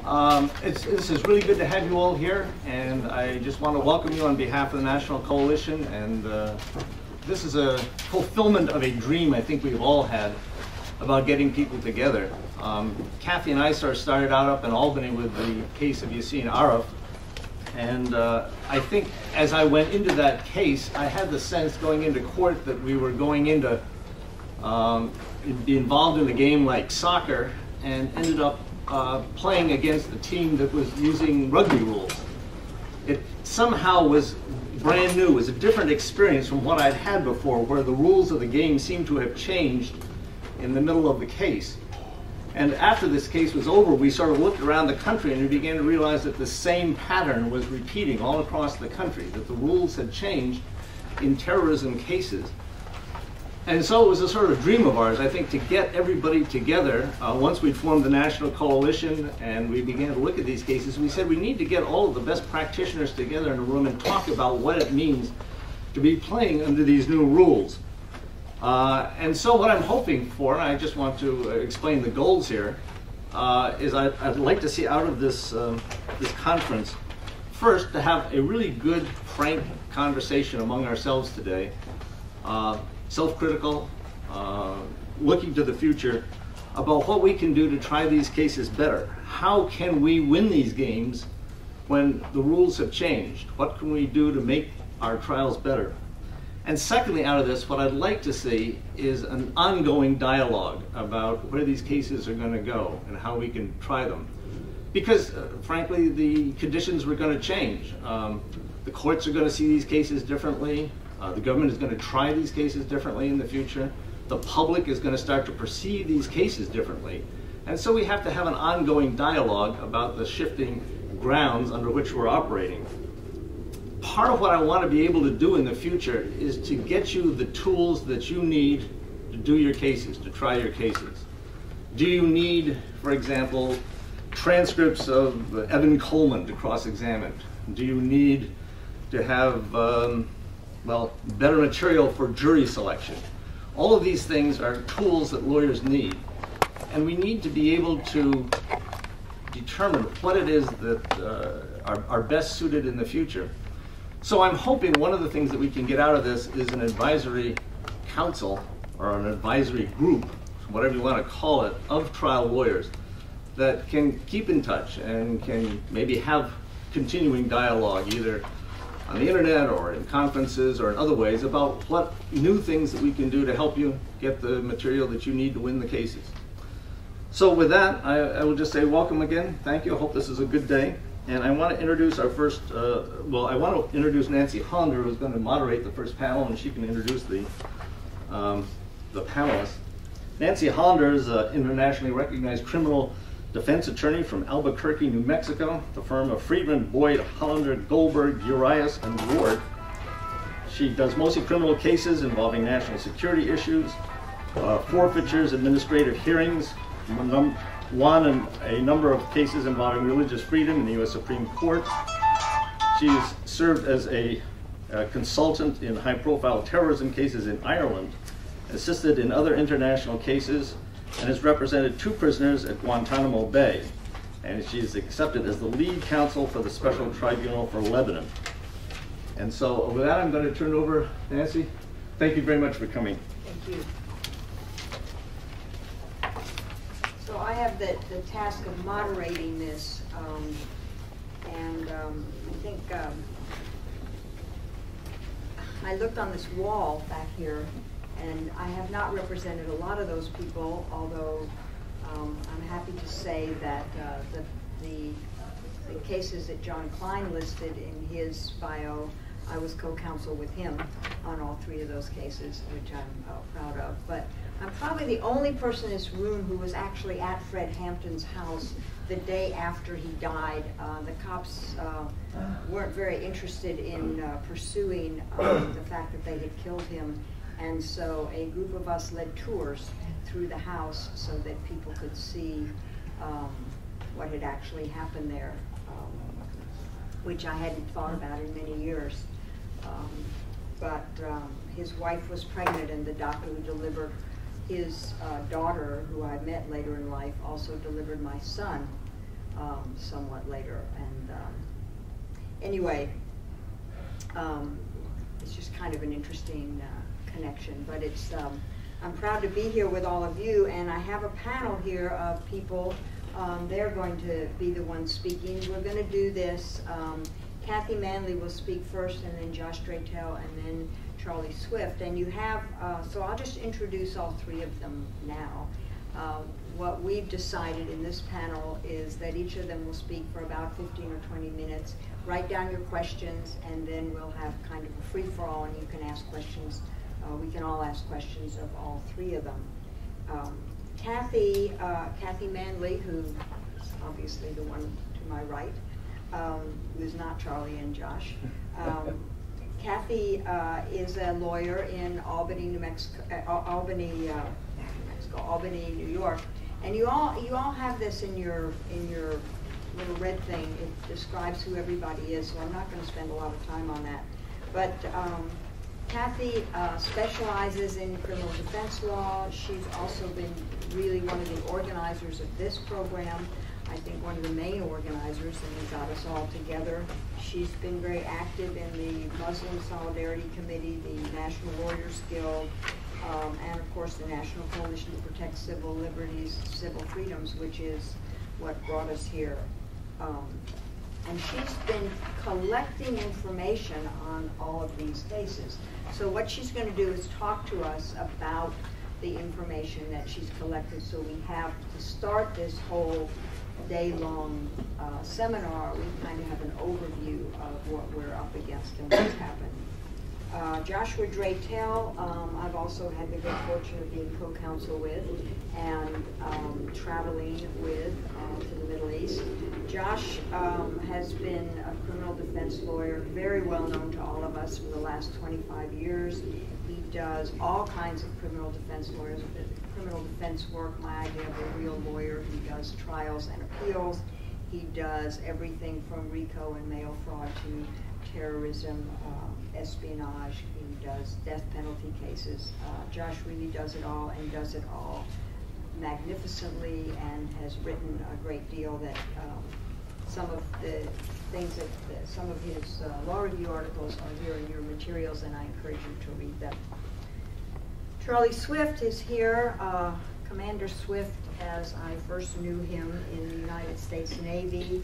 This is really good to have you all here, and I just want to welcome you on behalf of the National Coalition. And this is a fulfillment of a dream I think we've all had about getting people together. Kathy and I started out up in Albany with the case of Yassine Araf, and I think as I went into that case, I had the sense going into court that we were going into be involved in a game like soccer, and ended up playing against a team that was using rugby rules. It somehow was brand new. It was a different experience from what I'd had before, where the rules of the game seemed to have changed in the middle of the case. And after this case was over, we sort of looked around the country and we began to realize that the same pattern was repeating all across the country, that the rules had changed in terrorism cases. And so it was a sort of dream of ours, I think, to get everybody together. Once we'd formed the National Coalition and we began to look at these cases, we said we need to get all of the best practitioners together in a room and talk about what it means to be playing under these new rules. And so what I'm hoping for, and I just want to explain the goals here, is I'd like to see out of this, this conference, first, to have a really good, frank conversation among ourselves today. Self-critical, looking to the future about what we can do to try these cases better. How can we win these games when the rules have changed? What can we do to make our trials better? And secondly, out of this, what I'd like to see is an ongoing dialogue about where these cases are going to go and how we can try them. Because, frankly, the conditions were going to change. The courts are going to see these cases differently. The government is going to try these cases differently in the future. The public is going to start to perceive these cases differently. And so we have to have an ongoing dialogue about the shifting grounds under which we're operating. Part of what I want to be able to do in the future is to get you the tools that you need to do your cases, to try your cases. Do you need, for example, transcripts of Evan Coleman to cross-examine? Do you need to have well, better material for jury selection? All of these things are tools that lawyers need. And we need to be able to determine what it is that are best suited in the future. So I'm hoping one of the things that we can get out of this is an advisory council or an advisory group, whatever you want to call it, of trial lawyers that can keep in touch and can maybe have continuing dialogue either on the internet or in conferences or in other ways about what new things that we can do to help you get the material that you need to win the cases. So with that, I will just say welcome again. Thank you. I hope this is a good day. And I want to introduce our first, well, I want to introduce Nancy Hollander, who's going to moderate the first panel, and she can introduce the panelists. Nancy Hollander is an internationally recognized criminal defense attorney from Albuquerque, New Mexico, the firm of Friedman, Boyd, Hollander, Goldberg, Urias, and Ward. She does mostly criminal cases involving national security issues, forfeitures, administrative hearings, won in a number of cases involving religious freedom in the U.S. Supreme Court. She's served as a consultant in high-profile terrorism cases in Ireland, assisted in other international cases, and has represented 2 prisoners at Guantanamo Bay. And she's accepted as the lead counsel for the Special Tribunal for Lebanon. And so with that, I'm going to turn it over to Nancy. Thank you very much for coming. Thank you. So I have the task of moderating this, I think I looked on this wall back here, and I have not represented a lot of those people, although I'm happy to say that the cases that John Klein listed in his bio, I was co-counsel with him on all 3 of those cases, which I'm proud of. But I'm probably the only person in this room who was actually at Fred Hampton's house the day after he died. The cops weren't very interested in pursuing the fact that they had killed him, and so a group of us led tours through the house so that people could see what had actually happened there, which I hadn't thought about in many years. But his wife was pregnant, and the doctor who delivered his daughter, who I met later in life, also delivered my son. somewhat later. And anyway, it's just kind of an interesting connection. But it's I'm proud to be here with all of you, and I have a panel here of people. They're going to be the ones speaking. We're going to do this. Kathy Manley will speak first, and then Josh Draytell, and then Charlie Swift. And you have, so I'll just introduce all three of them now. What we've decided in this panel is that each of them will speak for about 15 or 20 minutes. Write down your questions, and then we'll have kind of a free-for-all, and you can ask questions. We can all ask questions of all three of them. Kathy Manley, who is obviously the one to my right, who's not Charlie and Josh. Kathy is a lawyer in Albany, New York, and you all have this in your little red thing. It describes who everybody is, so I'm not going to spend a lot of time on that. But Kathy specializes in criminal defense law. She's also been really one of the organizers of this program. I think one of the main organizers, and who got us all together. She's been very active in the Muslim Solidarity Committee, the National Lawyers Guild, and of course the National Coalition to Protect Civil Liberties, Civil Freedoms, which is what brought us here. And she's been collecting information on all of these cases. So what she's going to do is talk to us about the information that she's collected. So we have to start this whole day-long seminar, we kind of have an overview of what we're up against and what's happened. Joshua Draytell, I've also had the good fortune of being co-counsel with and traveling with to the Middle East. Josh has been a criminal defense lawyer, very well known to all of us for the last 25 years. He does all kinds of criminal defense work, my idea of a real lawyer. He does trials and appeals. He does everything from RICO and mail fraud to terrorism, espionage. He does death penalty cases. Josh really does it all, and does it all magnificently, and has written a great deal that some of the things that some of his law review articles are here in your materials, and I encourage you to read them. Charlie Swift is here. Commander Swift, as I first knew him in the United States Navy,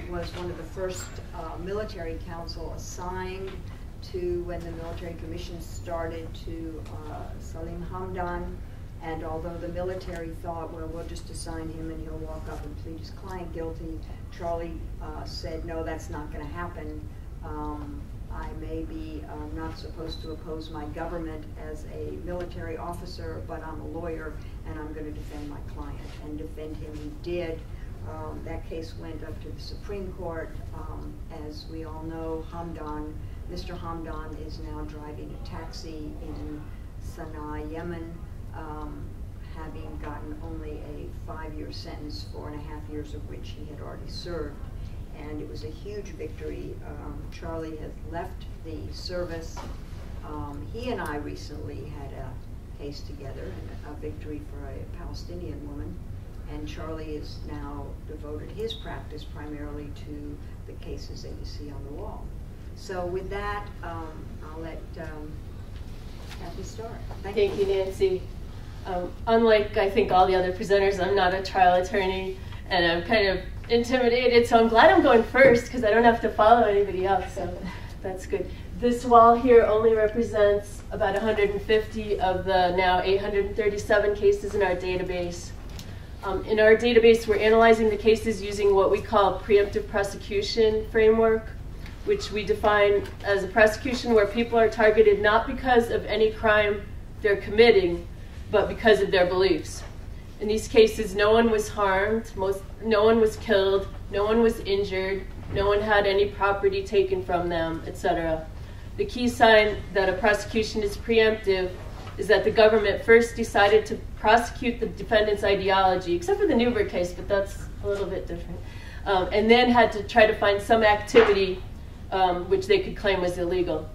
was one of the first military counsel assigned to, when the military commission started, to Salim Hamdan. And although the military thought, well, we'll just assign him and he'll walk up and plead his client guilty, Charlie said, no, that's not going to happen. I may be not supposed to oppose my government as a military officer, but I'm a lawyer, and I'm going to defend my client. And defend him he did. That case went up to the Supreme Court. As we all know, Mr. Hamdan is now driving a taxi in Sana'a, Yemen, having gotten only a 5-year sentence, 4.5 years of which he had already served. And it was a huge victory. Charlie has left the service. He and I recently had a case together, a victory for a Palestinian woman. And Charlie has now devoted his practice primarily to the cases that you see on the wall. So with that, I'll let Kathy start. Thank you, Nancy. Unlike, I think, all the other presenters, I'm not a trial attorney, and I'm kind of intimidated, so I'm glad I'm going first because I don't have to follow anybody else, so that's good. This wall here only represents about 150 of the now 837 cases in our database. In our database, we're analyzing the cases using what we call preemptive prosecution framework, which we define as a prosecution where people are targeted not because of any crime they're committing, but because of their beliefs. In these cases, no one was harmed, no one was killed, no one was injured, no one had any property taken from them, etc. The key sign that a prosecution is preemptive is that the government first decided to prosecute the defendant's ideology, except for the Newberg case, but that's a little bit different, and then had to try to find some activity which they could claim was illegal.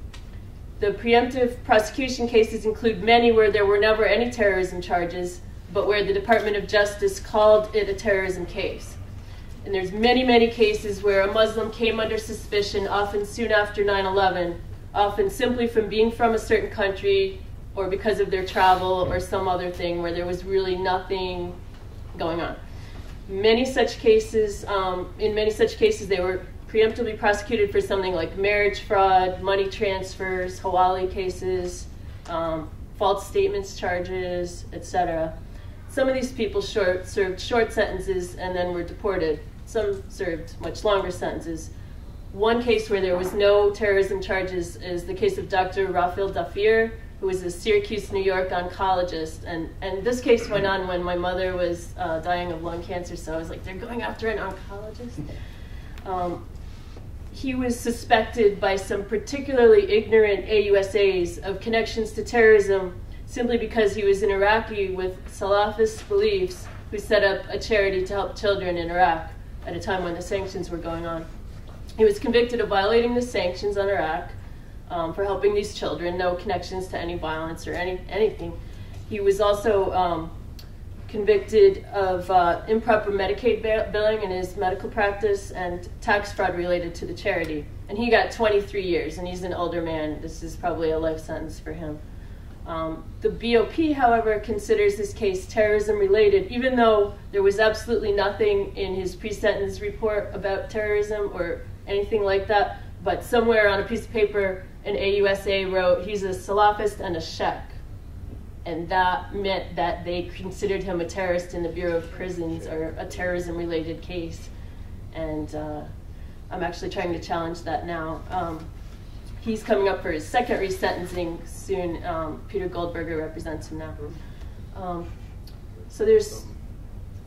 The preemptive prosecution cases include many where there were never any terrorism charges, but where the Department of Justice called it a terrorism case. And there's many, many cases where a Muslim came under suspicion, often soon after 9/11, often simply from being from a certain country or because of their travel or some other thing where there was really nothing going on. In many such cases, they were preemptively prosecuted for something like marriage fraud, money transfers, Hawali cases, false statements charges, etc. Some of these people served short sentences and then were deported. Some served much longer sentences. One case where there was no terrorism charges is the case of Dr. Rafil Dafir, who was a Syracuse, New York oncologist. And this case went on when my mother was dying of lung cancer, so I was like, they're going after an oncologist? He was suspected by some particularly ignorant AUSAs of connections to terrorism simply because he was an Iraqi with Salafist beliefs who set up a charity to help children in Iraq at a time when the sanctions were going on. He was convicted of violating the sanctions on Iraq for helping these children, no connections to any violence or anything. He was also convicted of improper Medicaid billing in his medical practice and tax fraud related to the charity. And he got 23 years, and he's an older man. This is probably a life sentence for him. The BOP, however, considers this case terrorism related, even though there was absolutely nothing in his pre-sentence report about terrorism or anything like that. But somewhere on a piece of paper, an AUSA wrote, he's a Salafist and a Sheikh. And that meant that they considered him a terrorist in the Bureau of Prisons or a terrorism-related case. And I'm actually trying to challenge that now. He's coming up for his second resentencing soon. Peter Goldberger represents him now. So there's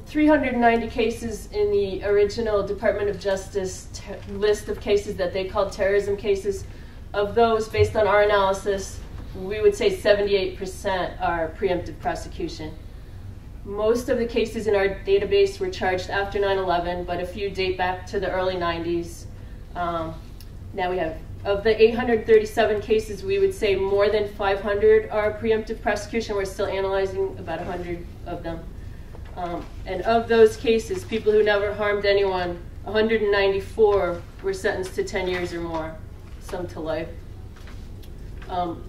390 cases in the original Department of Justice list of cases that they called terrorism cases. Of those, based on our analysis, we would say 78% are preemptive prosecution. Most of the cases in our database were charged after 9/11, but a few date back to the early 90s. Now we have, of the 837 cases, we would say more than 500 are preemptive prosecution. We're still analyzing about 100 of them. And of those cases, people who never harmed anyone, 194 were sentenced to 10 years or more, some to life.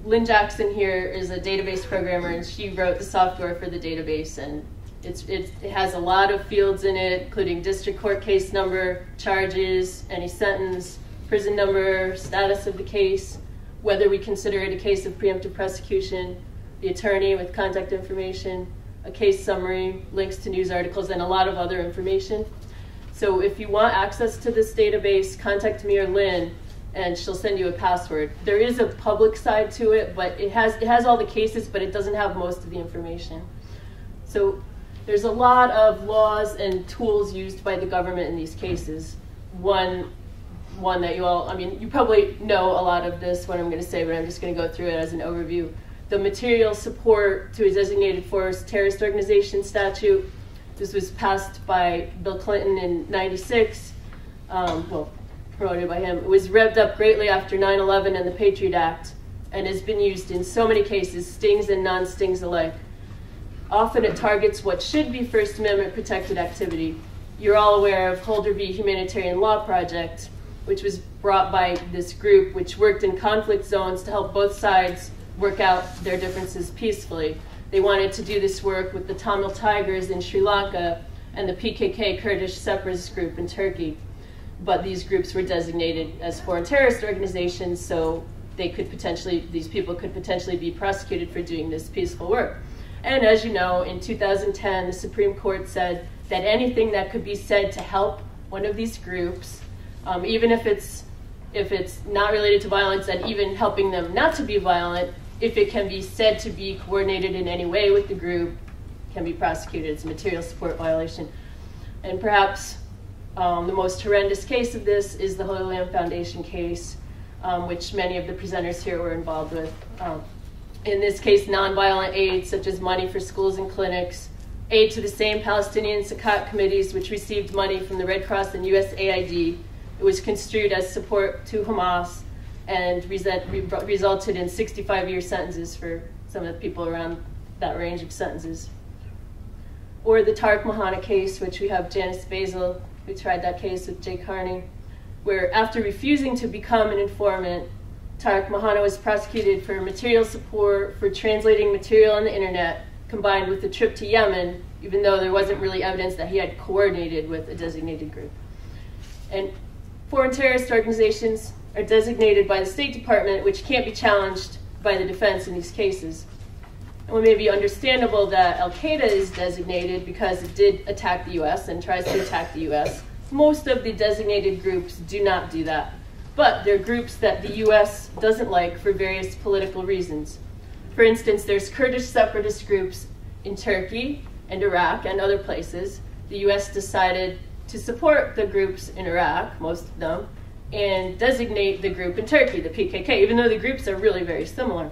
Lynn Jackson here is a database programmer, and she wrote the software for the database, and it has a lot of fields in it, including district court case number, charges, any sentence, prison number, status of the case, whether we consider it a case of preemptive prosecution, the attorney with contact information, a case summary, links to news articles, and a lot of other information. So if you want access to this database, contact me or Lynn, and she'll send you a password. There is a public side to it, but it has all the cases, but it doesn't have most of the information. So there's a lot of laws and tools used by the government in these cases. One that you probably know a lot of this, what I'm going to say, but I'm just going to go through it as an overview. The material support to a designated force terrorist organization statute. This was passed by Bill Clinton in '96. Promoted by him. It was revved up greatly after 9/11 and the Patriot Act, and has been used in so many cases, stings and non-stings alike. Often it targets what should be First Amendment protected activity. You're all aware of Holder v. Humanitarian Law Project, which was brought by this group, which worked in conflict zones to help both sides work out their differences peacefully. They wanted to do this work with the Tamil Tigers in Sri Lanka and the PKK Kurdish separatist group in Turkey. But these groups were designated as foreign terrorist organizations, so these people could potentially be prosecuted for doing this peaceful work. And as you know, in 2010, the Supreme Court said that anything that could be said to help one of these groups, even if it's not related to violence, and even helping them not to be violent, if it can be said to be coordinated in any way with the group, can be prosecuted. It's a material support violation. And perhaps the most horrendous case of this is the Holy Land Foundation case, which many of the presenters here were involved with. In this case, nonviolent aid, such as money for schools and clinics, aid to the same Palestinian Sakat committees which received money from the Red Cross and USAID. It was construed as support to Hamas and resulted in 65-year sentences for some of the people around that range of sentences. Or the Tariq Mahana case, which we have Janice Basil We tried that case with Jake Harney, where after refusing to become an informant, Tariq Mahana was prosecuted for material support for translating material on the internet, combined with a trip to Yemen, even though there wasn't really evidence that he had coordinated with a designated group. And foreign terrorist organizations are designated by the State Department, which can't be challenged by the defense in these cases. And it may be understandable that Al-Qaeda is designated because it did attack the US and tries to attack the US. Most of the designated groups do not do that. But they're groups that the US doesn't like for various political reasons. For instance, there's Kurdish separatist groups in Turkey and Iraq and other places. The US decided to support the groups in Iraq, most of them, and designate the group in Turkey, the PKK, even though the groups are really very similar.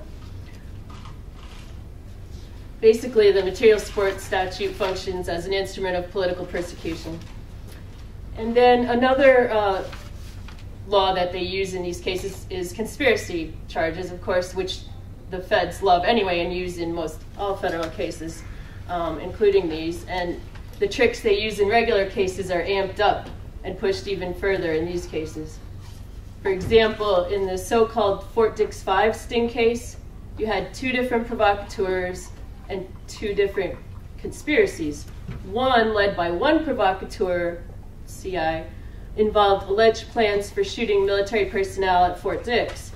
Basically, the material support statute functions as an instrument of political persecution. And then another law that they use in these cases is conspiracy charges, of course, which the feds love anyway and use in most all federal cases, including these. And the tricks they use in regular cases are amped up and pushed even further in these cases. For example, in the so-called Fort Dix 5 sting case, you had two different provocateurs and two different conspiracies. One, led by one provocateur, CI, involved alleged plans for shooting military personnel at Fort Dix.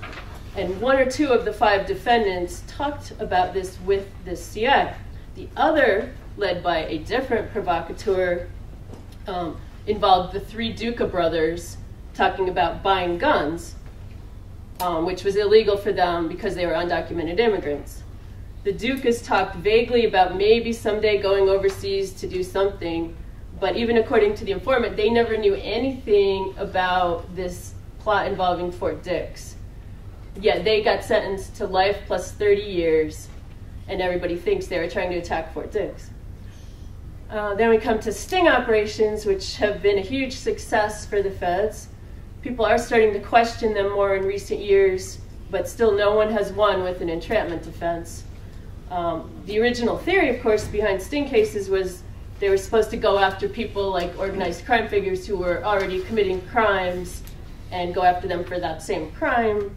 And one or two of the 5 defendants talked about this with this CI. The other, led by a different provocateur, involved the 3 Duca brothers talking about buying guns, which was illegal for them because they were undocumented immigrants. The Ducas talked vaguely about maybe someday going overseas to do something, but even according to the informant, they never knew anything about this plot involving Fort Dix. Yet they got sentenced to life plus 30 years, and everybody thinks they were trying to attack Fort Dix. Then we come to sting operations, which have been a huge success for the feds. People are starting to question them more in recent years, but still no one has won with an entrapment defense. The original theory, of course, behind sting cases was they were supposed to go after people like organized crime figures who were already committing crimes and go after them for that same crime.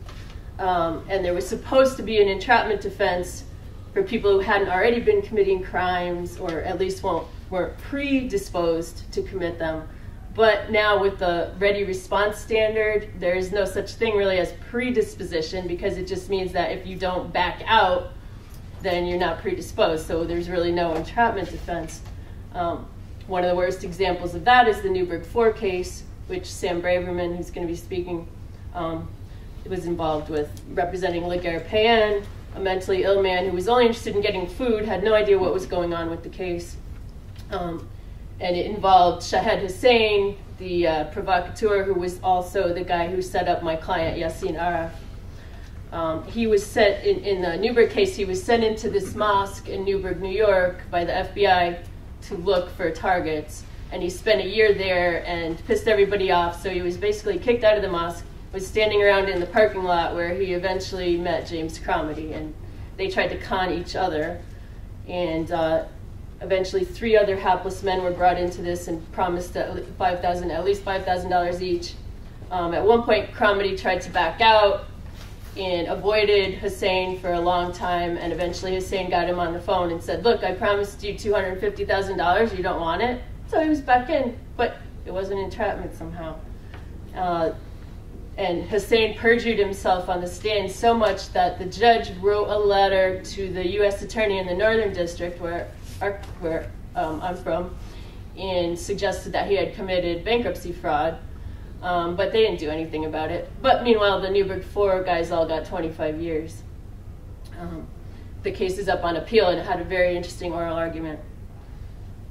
And there was supposed to be an entrapment defense for people who hadn't already been committing crimes, or at least weren't predisposed to commit them. But now with the ready response standard, there is no such thing really as predisposition, because it just means that if you don't back out, then you're not predisposed. So there's really no entrapment defense. One of the worst examples of that is the Newburgh 4 case, which Sam Braverman, who's going to be speaking, was involved with, representing Laguerre Payen, a mentally ill man who was only interested in getting food, had no idea what was going on with the case. And it involved Shahed Hussein, the provocateur, who was also the guy who set up my client, Yassin Araf. He was sent, in the Newburgh case, he was sent into this mosque in Newburgh, New York by the FBI to look for targets. And he spent a year there and pissed everybody off, so he was basically kicked out of the mosque, was standing around in the parking lot where he eventually met James Cromedy, and they tried to con each other. And eventually 3 other hapless men were brought into this and promised at least $5,000 each. At one point, Cromedy tried to back out and avoided Hussein for a long time, and eventually Hussein got him on the phone and said, "Look, I promised you $250,000, you don't want it?" So he was back in, but it was an entrapment somehow. And Hussein perjured himself on the stand so much that the judge wrote a letter to the U.S. attorney in the Northern District, where I'm from, and suggested that he had committed bankruptcy fraud. But they didn't do anything about it. But meanwhile, the Newburgh 4 guys all got 25 years. The case is up on appeal, and it had a very interesting oral argument.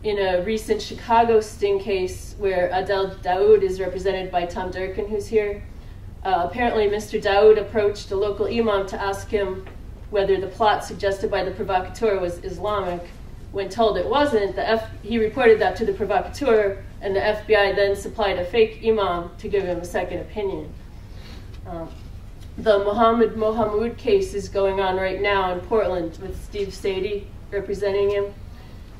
In a recent Chicago sting case where Adel Daoud is represented by Tom Durkin, who's here, apparently Mr. Daoud approached a local imam to ask him whether the plot suggested by the provocateur was Islamic. When told it wasn't, he reported that to the provocateur, and the FBI then supplied a fake imam to give him a second opinion. The Mohammed Mohamud case is going on right now in Portland with Steve Sadie representing him.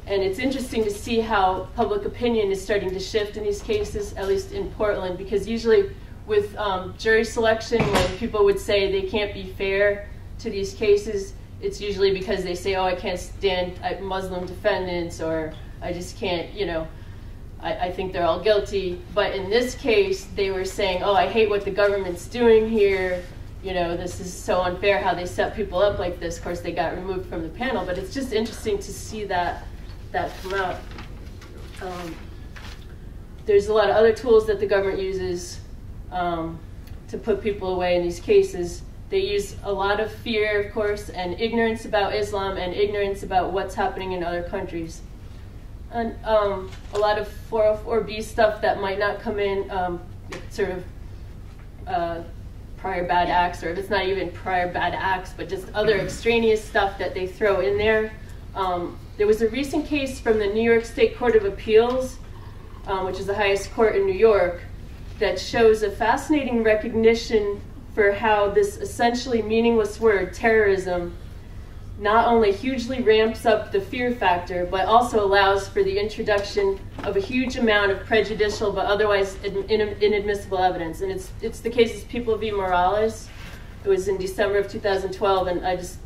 And it's interesting to see how public opinion is starting to shift in these cases, at least in Portland, because usually with jury selection, when people would say they can't be fair to these cases, it's usually because they say, oh, I can't stand Muslim defendants, or I just can't, you know, I think they're all guilty. But in this case, they were saying, oh, I hate what the government's doing here. You know, this is so unfair how they set people up like this. Of course, they got removed from the panel, but it's just interesting to see that come out. There's a lot of other tools that the government uses to put people away in these cases. They use a lot of fear, of course, and ignorance about Islam and ignorance about what's happening in other countries. And a lot of 404B stuff that might not come in, sort of prior bad acts, or if it's not even prior bad acts, but just other extraneous stuff that they throw in there. There was a recent case from the New York State Court of Appeals, which is the highest court in New York, that shows a fascinating recognition for how this essentially meaningless word, terrorism, not only hugely ramps up the fear factor, but also allows for the introduction of a huge amount of prejudicial but otherwise inadmissible evidence. And it's the case of People v. Morales. It was in December of 2012, and I just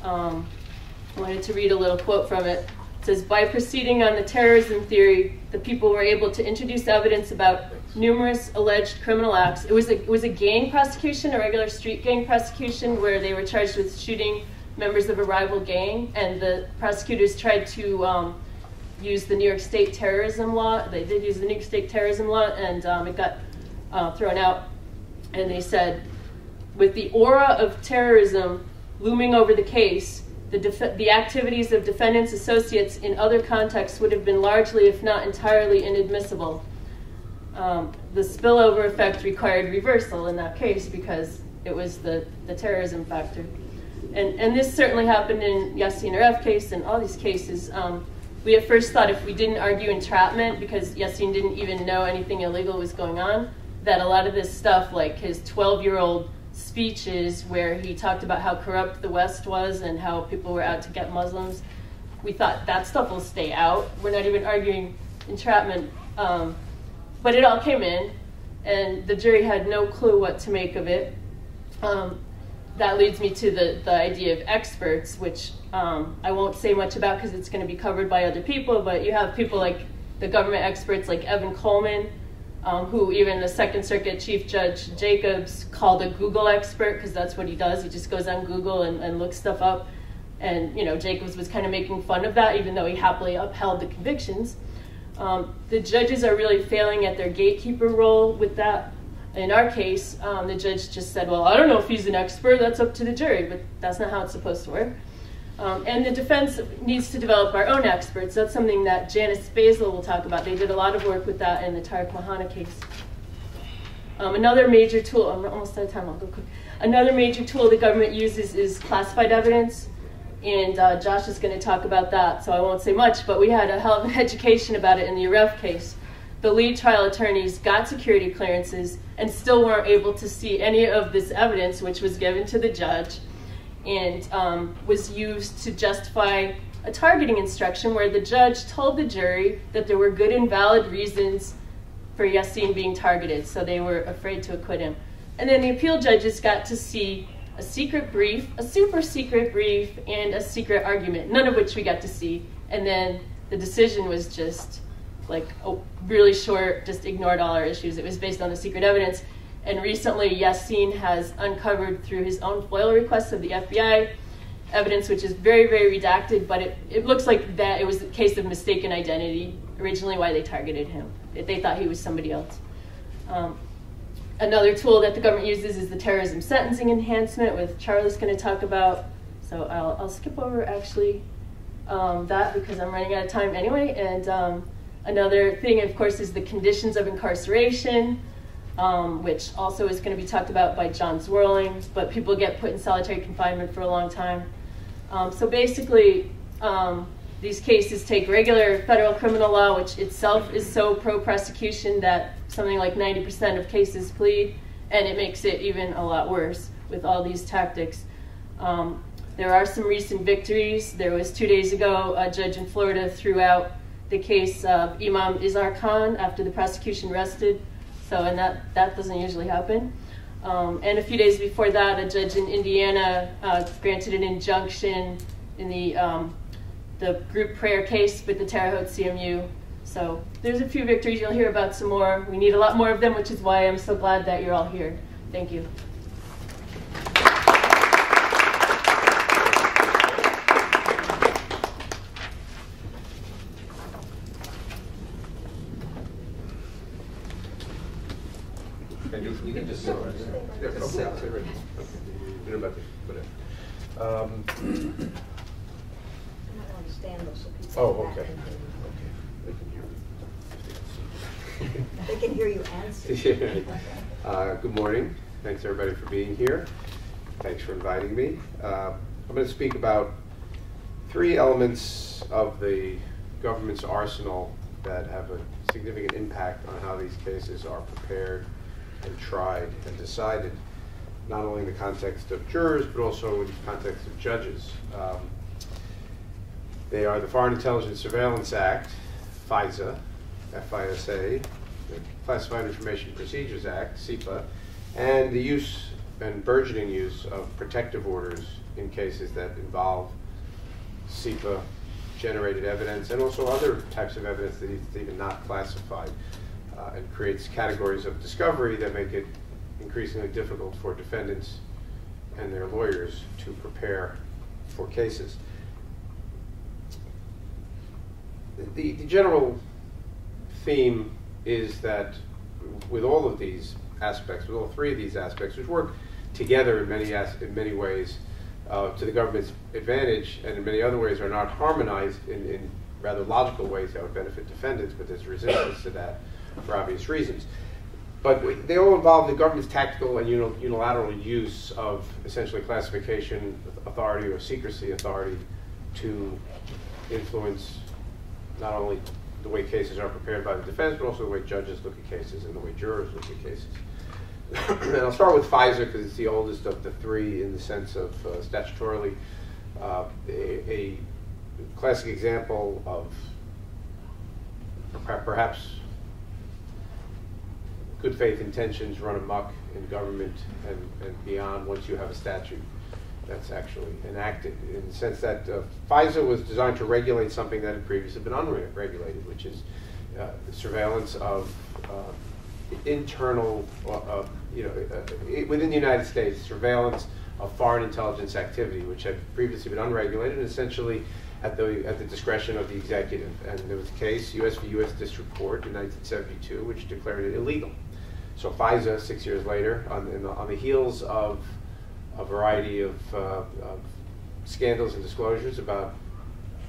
wanted to read a little quote from it. It says, by proceeding on the terrorism theory, the people were able to introduce evidence about numerous alleged criminal acts. It was a gang prosecution, a regular street gang prosecution, where they were charged with shooting members of a rival gang, and the prosecutors tried to use the New York State terrorism law. They did use the New York State terrorism law, and it got thrown out. And they said, with the aura of terrorism looming over the case, the activities of defendants' associates in other contexts would have been largely, if not entirely, inadmissible. The spillover effect required reversal in that case because it was the terrorism factor. And this certainly happened in Yassin Aref case and all these cases. We at first thought if we didn't argue entrapment, because Yassin didn't even know anything illegal was going on, that a lot of this stuff, like his 12-year-old speeches where he talked about how corrupt the West was and how people were out to get Muslims, we thought that stuff will stay out. We're not even arguing entrapment. But it all came in, and the jury had no clue what to make of it. That leads me to the idea of experts, which I won't say much about because it's going to be covered by other people, but you have people like the government experts like Evan Coleman, who even the Second Circuit Chief Judge Jacobs called a Google expert, because that's what he does. He just goes on Google and looks stuff up. And, you know, Jacobs was kind of making fun of that, even though he happily upheld the convictions. The judges are really failing at their gatekeeper role with that. In our case, the judge just said, well, I don't know if he's an expert, that's up to the jury, but that's not how it's supposed to work. And the defense needs to develop our own experts. That's something that Janice Basil will talk about. They did a lot of work with that in the Tariq Mahana case. Another major tool, I'm almost out of time, I'll go quick. Another major tool the government uses is classified evidence. And Josh is going to talk about that, so I won't say much, but we had a hell of an education about it in the Aref case. The lead trial attorneys got security clearances and still weren't able to see any of this evidence, which was given to the judge and was used to justify a targeting instruction where the judge told the jury that there were good and valid reasons for Yassin being targeted, so they were afraid to acquit him. And then the appeal judges got to see a secret brief, a super secret brief, and a secret argument, none of which we got to see. And then the decision was just like really short, just ignored all our issues. It was based on the secret evidence. And recently, Yassin has uncovered through his own FOIL requests of the FBI evidence, which is very, very redacted, but it looks like that it was a case of mistaken identity, originally why they targeted him. They thought he was somebody else. Another tool that the government uses is the terrorism sentencing enhancement, which Charlie's going to talk about. So I'll skip over actually that because I'm running out of time anyway. And another thing, of course, is the conditions of incarceration, which also is going to be talked about by John Zwirling. But people get put in solitary confinement for a long time. So basically, these cases take regular federal criminal law, which itself is so pro-prosecution that something like 90% of cases plead, and it makes it even a lot worse with all these tactics. There are some recent victories. There was 2 days ago, a judge in Florida threw out the case of Imam Izhar Khan after the prosecution rested. So, and that doesn't usually happen. And a few days before that, a judge in Indiana granted an injunction in the group prayer case with the Terre Haute CMU. So there's a few victories. You'll hear about some more. We need a lot more of them, which is why I'm so glad that you're all here. Thank you. You can just sit right there. Yeah, sit right there. You're about to put it. I'm not going to stand those so people Oh, in the back okay. can hear you. They can hear you and see. Good morning. Thanks everybody for being here. Thanks for inviting me. I'm going to speak about 3 elements of the government's arsenal that have a significant impact on how these cases are prepared and tried and decided, not only in the context of jurors, but also in the context of judges. They are the Foreign Intelligence Surveillance Act, FISA, F-I-S-A, the Classified Information Procedures Act, CIPA, and the use and burgeoning use of protective orders in cases that involve CIPA-generated evidence and also other types of evidence that is even not classified. And creates categories of discovery that make it increasingly difficult for defendants and their lawyers to prepare for cases. The general theme is that with all of these aspects, with all 3 of these aspects, which work together in many ways to the government's advantage, and in many other ways are not harmonized in rather logical ways that would benefit defendants, but there's resistance to that for obvious reasons. But they all involve the government's tactical and unilateral use of essentially classification authority or secrecy authority to influence not only the way cases are prepared by the defense, but also the way judges look at cases and the way jurors look at cases. And I'll start with FISA because it's the oldest of the 3 in the sense of statutorily. A classic example of perhaps good faith intentions run amok in government and beyond once you have a statute that's actually enacted, in the sense that FISA was designed to regulate something that had previously been unregulated, which is surveillance of internal, within the United States, surveillance of foreign intelligence activity, which had previously been unregulated and essentially at the discretion of the executive. And there was a case, U.S. v. U.S. District Court in 1972, which declared it illegal. So FISA, 6 years later, on the heels of a variety of scandals and disclosures about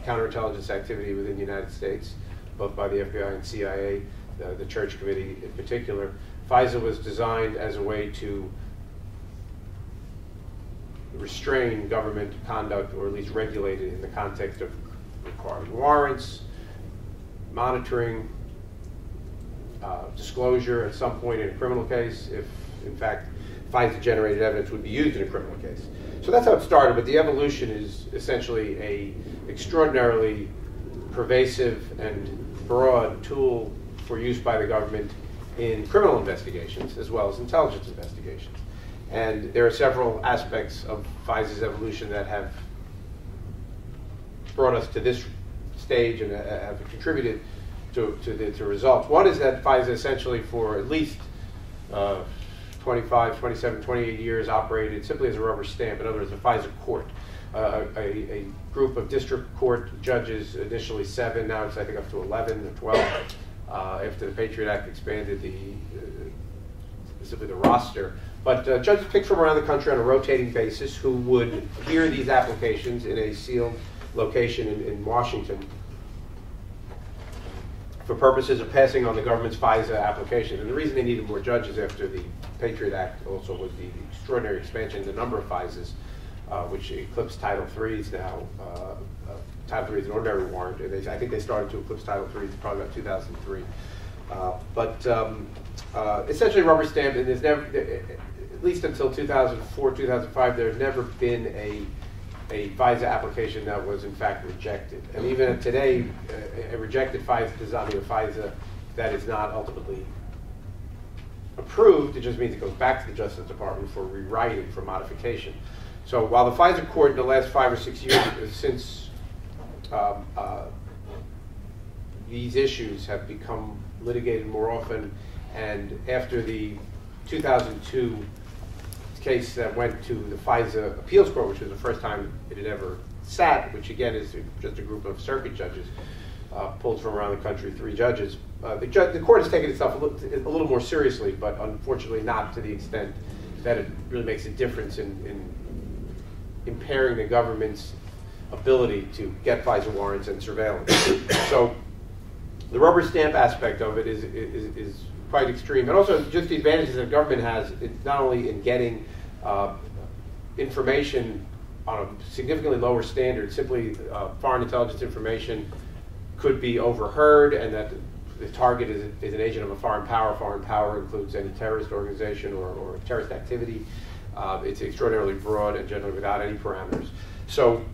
counterintelligence activity within the United States, both by the FBI and CIA, the Church Committee in particular, FISA was designed as a way to restrain government conduct, or at least regulate it in the context of requiring warrants, monitoring, disclosure at some point in a criminal case, if in fact FISA-generated evidence would be used in a criminal case. So that's how it started, but the evolution is essentially a extraordinarily pervasive and broad tool for use by the government in criminal investigations as well as intelligence investigations. And there are several aspects of FISA's evolution that have brought us to this stage and have contributed to the results. One is that FISA essentially for at least 25, 27, 28 years operated simply as a rubber stamp. In other words, a FISA court. A group of district court judges, initially 7, now it's I think up to 11 or 12, after the Patriot Act expanded specifically the roster. But judges picked from around the country on a rotating basis who would hear these applications in a sealed location in Washington for purposes of passing on the government's FISA application. And the reason they needed more judges after the Patriot Act also was the extraordinary expansion in the number of FISAs, which eclipsed Title III's now. Title III is an ordinary warrant, and I think they started to eclipse Title III probably about 2003. Essentially rubber stamped, and there's never, at least until 2004, 2005, there's never been a a FISA application that was in fact rejected. And even today, a rejected FISA does not mean a FISA that is not ultimately approved. It just means it goes back to the Justice Department for rewriting, for modification. So while the FISA court in the last 5 or 6 years, since these issues have become litigated more often, and after the 2002 case that went to the FISA appeals court, which was the first time it had ever sat, which again is just a group of circuit judges, pulled from around the country, 3 judges. The court has taken itself a little more seriously, but unfortunately not to the extent that it really makes a difference in impairing the government's ability to get FISA warrants and surveillance. So the rubber stamp aspect of it is quite extreme. And also just the advantages that government has, not only in getting information on a significantly lower standard, simply foreign intelligence information could be overheard, and that the target is an agent of a foreign power. Foreign power includes any terrorist organization or terrorist activity. It's extraordinarily broad and generally without any parameters. So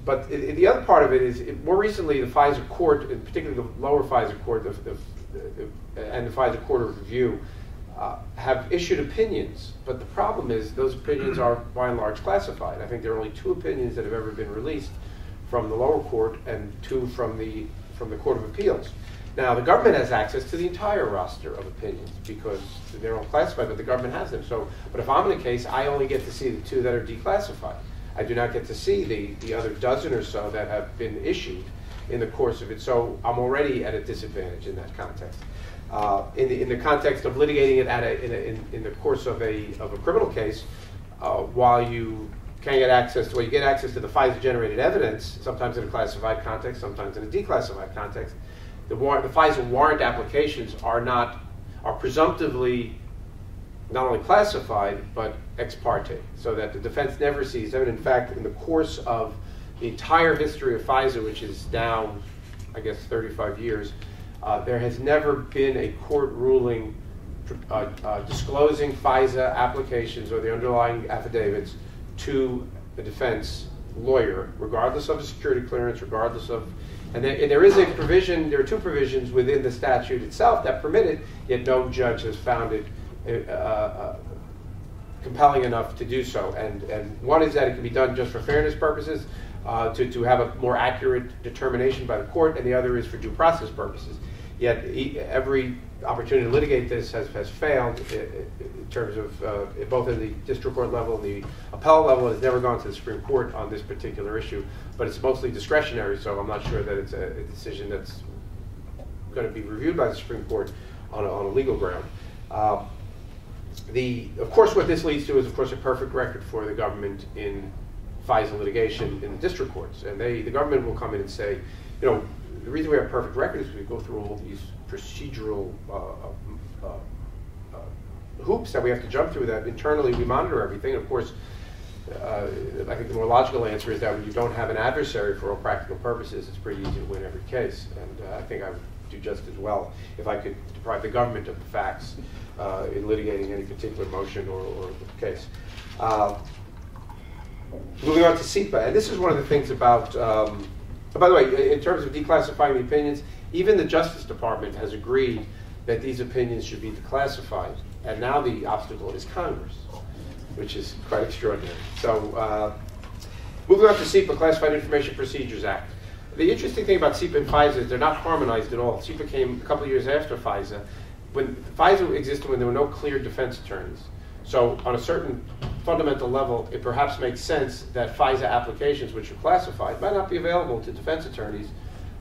but the other part of it is, more recently, the FISA court, and particularly the lower FISA court, and the FISA Court of Review, have issued opinions. But the problem is those opinions are, by and large, classified. I think there are only 2 opinions that have ever been released from the lower court, and 2 from the Court of Appeals. Now, the government has access to the entire roster of opinions because they're all classified, but the government has them. So, but if I'm in a case, I only get to see the 2 that are declassified. I do not get to see the other dozen or so that have been issued in the course of it. So I'm already at a disadvantage in that context. In the context of litigating it in the course of a criminal case, while you can get access to, you get access to the FISA-generated evidence, sometimes in a classified context, sometimes in a declassified context. The FISA warrant applications are presumptively not only classified, but ex parte, so that the defense never sees them. And in fact, in the course of the entire history of FISA, which is now, I guess, 35 years, there has never been a court ruling disclosing FISA applications or the underlying affidavits to the defense lawyer, regardless of a security clearance, regardless of, and there is a provision, there are 2 provisions within the statute itself that permit it, yet no judge has found it compelling enough to do so. And one is that it can be done just for fairness purposes, to have a more accurate determination by the court, and the other is for due process purposes. Yet every opportunity to litigate this has failed in terms of both at the district court level and the appellate level. It has never gone to the Supreme Court on this particular issue, but it's mostly discretionary, so I'm not sure that it's a decision that's going to be reviewed by the Supreme Court on a legal ground. Of course, what this leads to is, of course, a perfect record for the government in FISA litigation in the district courts. And the government will come in and say, the reason we have a perfect record is we go through all these procedural hoops that we have to jump through, that internally we monitor everything. Of course, I think the more logical answer is that when you don't have an adversary for all practical purposes, it's pretty easy to win every case. And I think I would do just as well if I could deprive the government of the facts in litigating any particular motion or case. Moving on to CIPA, and this is one of the things about, by the way, in terms of declassifying the opinions, even the Justice Department has agreed that these opinions should be declassified, and now the obstacle is Congress, which is quite extraordinary. So, moving on to CIPA, Classified Information Procedures Act. The interesting thing about CIPA and FISA is they're not harmonized at all. CIPA came a couple of years after FISA. When FISA existed when there were no clear defense attorneys. So on a certain fundamental level, it perhaps makes sense that FISA applications, which are classified, might not be available to defense attorneys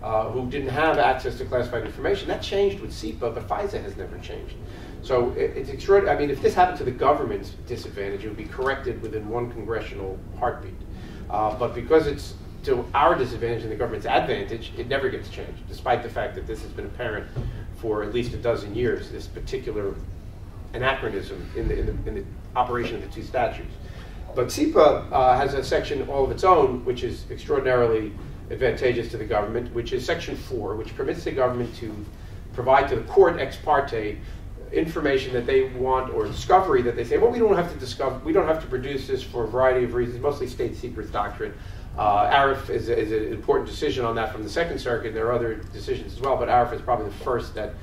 who didn't have access to classified information. That changed with CIPA, but FISA has never changed. So it's extraordinary. I mean, if this happened to the government's disadvantage, it would be corrected within one congressional heartbeat. But because it's to our disadvantage and the government's advantage, it never gets changed, despite the fact that this has been apparent for at least a dozen years, this particular anachronism in the operation of the 2 statutes. But CIPA has a section all of its own, which is extraordinarily advantageous to the government, which is Section 4, which permits the government to provide to the court ex parte information that they want or discovery that they say, well, we don't have to discover, we don't have to produce this for a variety of reasons, mostly state secrets doctrine. Arif is an important decision on that from the Second Circuit. There are other decisions as well, but Arif is probably the first that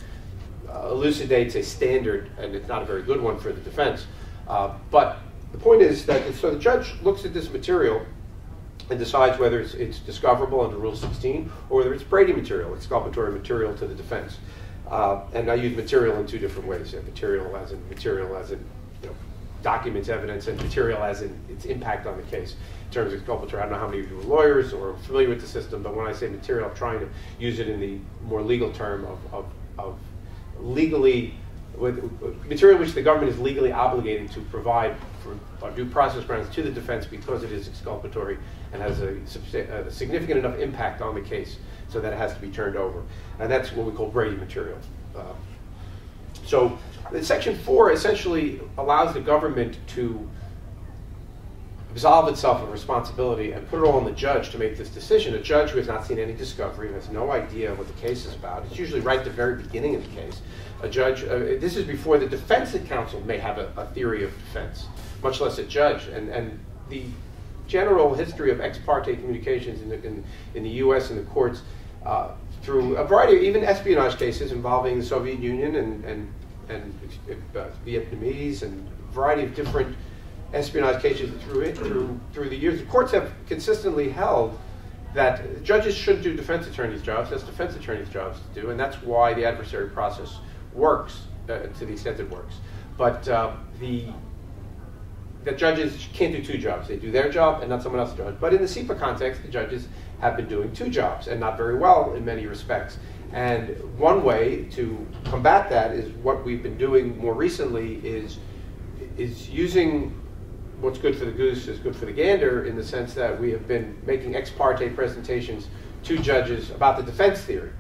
elucidates a standard, and it's not a very good one for the defense. But the point is that, so the judge looks at this material and decides whether it's discoverable under Rule 16 or whether it's Brady material, exculpatory material to the defense. And I use material in two different ways. Material as in documents, evidence, and material as in its impact on the case. In terms of exculpatory, I don't know how many of you are lawyers or are familiar with the system, but when I say material, I'm trying to use it in the more legal term of legally, with material which the government is legally obligated to provide for due process grounds to the defense because it is exculpatory and has a significant enough impact on the case so that it has to be turned over. And that's what we call Brady material. So Section 4 essentially allows the government to absolve itself of responsibility and put it all on the judge to make this decision. A judge who has not seen any discovery, has no idea what the case is about. It's usually right at the very beginning of the case. A judge, this is before the defense counsel may have a theory of defense, much less a judge. And the general history of ex parte communications in the U.S. and the courts through a variety of even espionage cases involving the Soviet Union and Vietnamese and a variety of different espionage cases through the years. The courts have consistently held that judges shouldn't do defense attorneys' jobs. That's defense attorneys' jobs to do, and that's why the adversary process works to the extent it works. But the judges can't do two jobs. They do their job and not someone else's job. But in the SEPA context, the judges have been doing two jobs, and not very well in many respects. And one way to combat that is what we've been doing more recently is using what's good for the goose is good for the gander, in the sense that we have been making ex parte presentations to judges about the defense theory,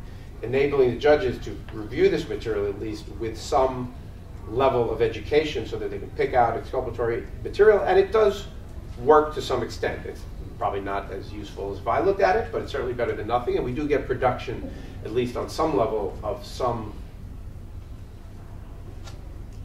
enabling the judges to review this material at least with some level of education so that they can pick out exculpatory material. And it does work to some extent. It's probably not as useful as if I looked at it, but it's certainly better than nothing. And we do get production, at least on some level, of some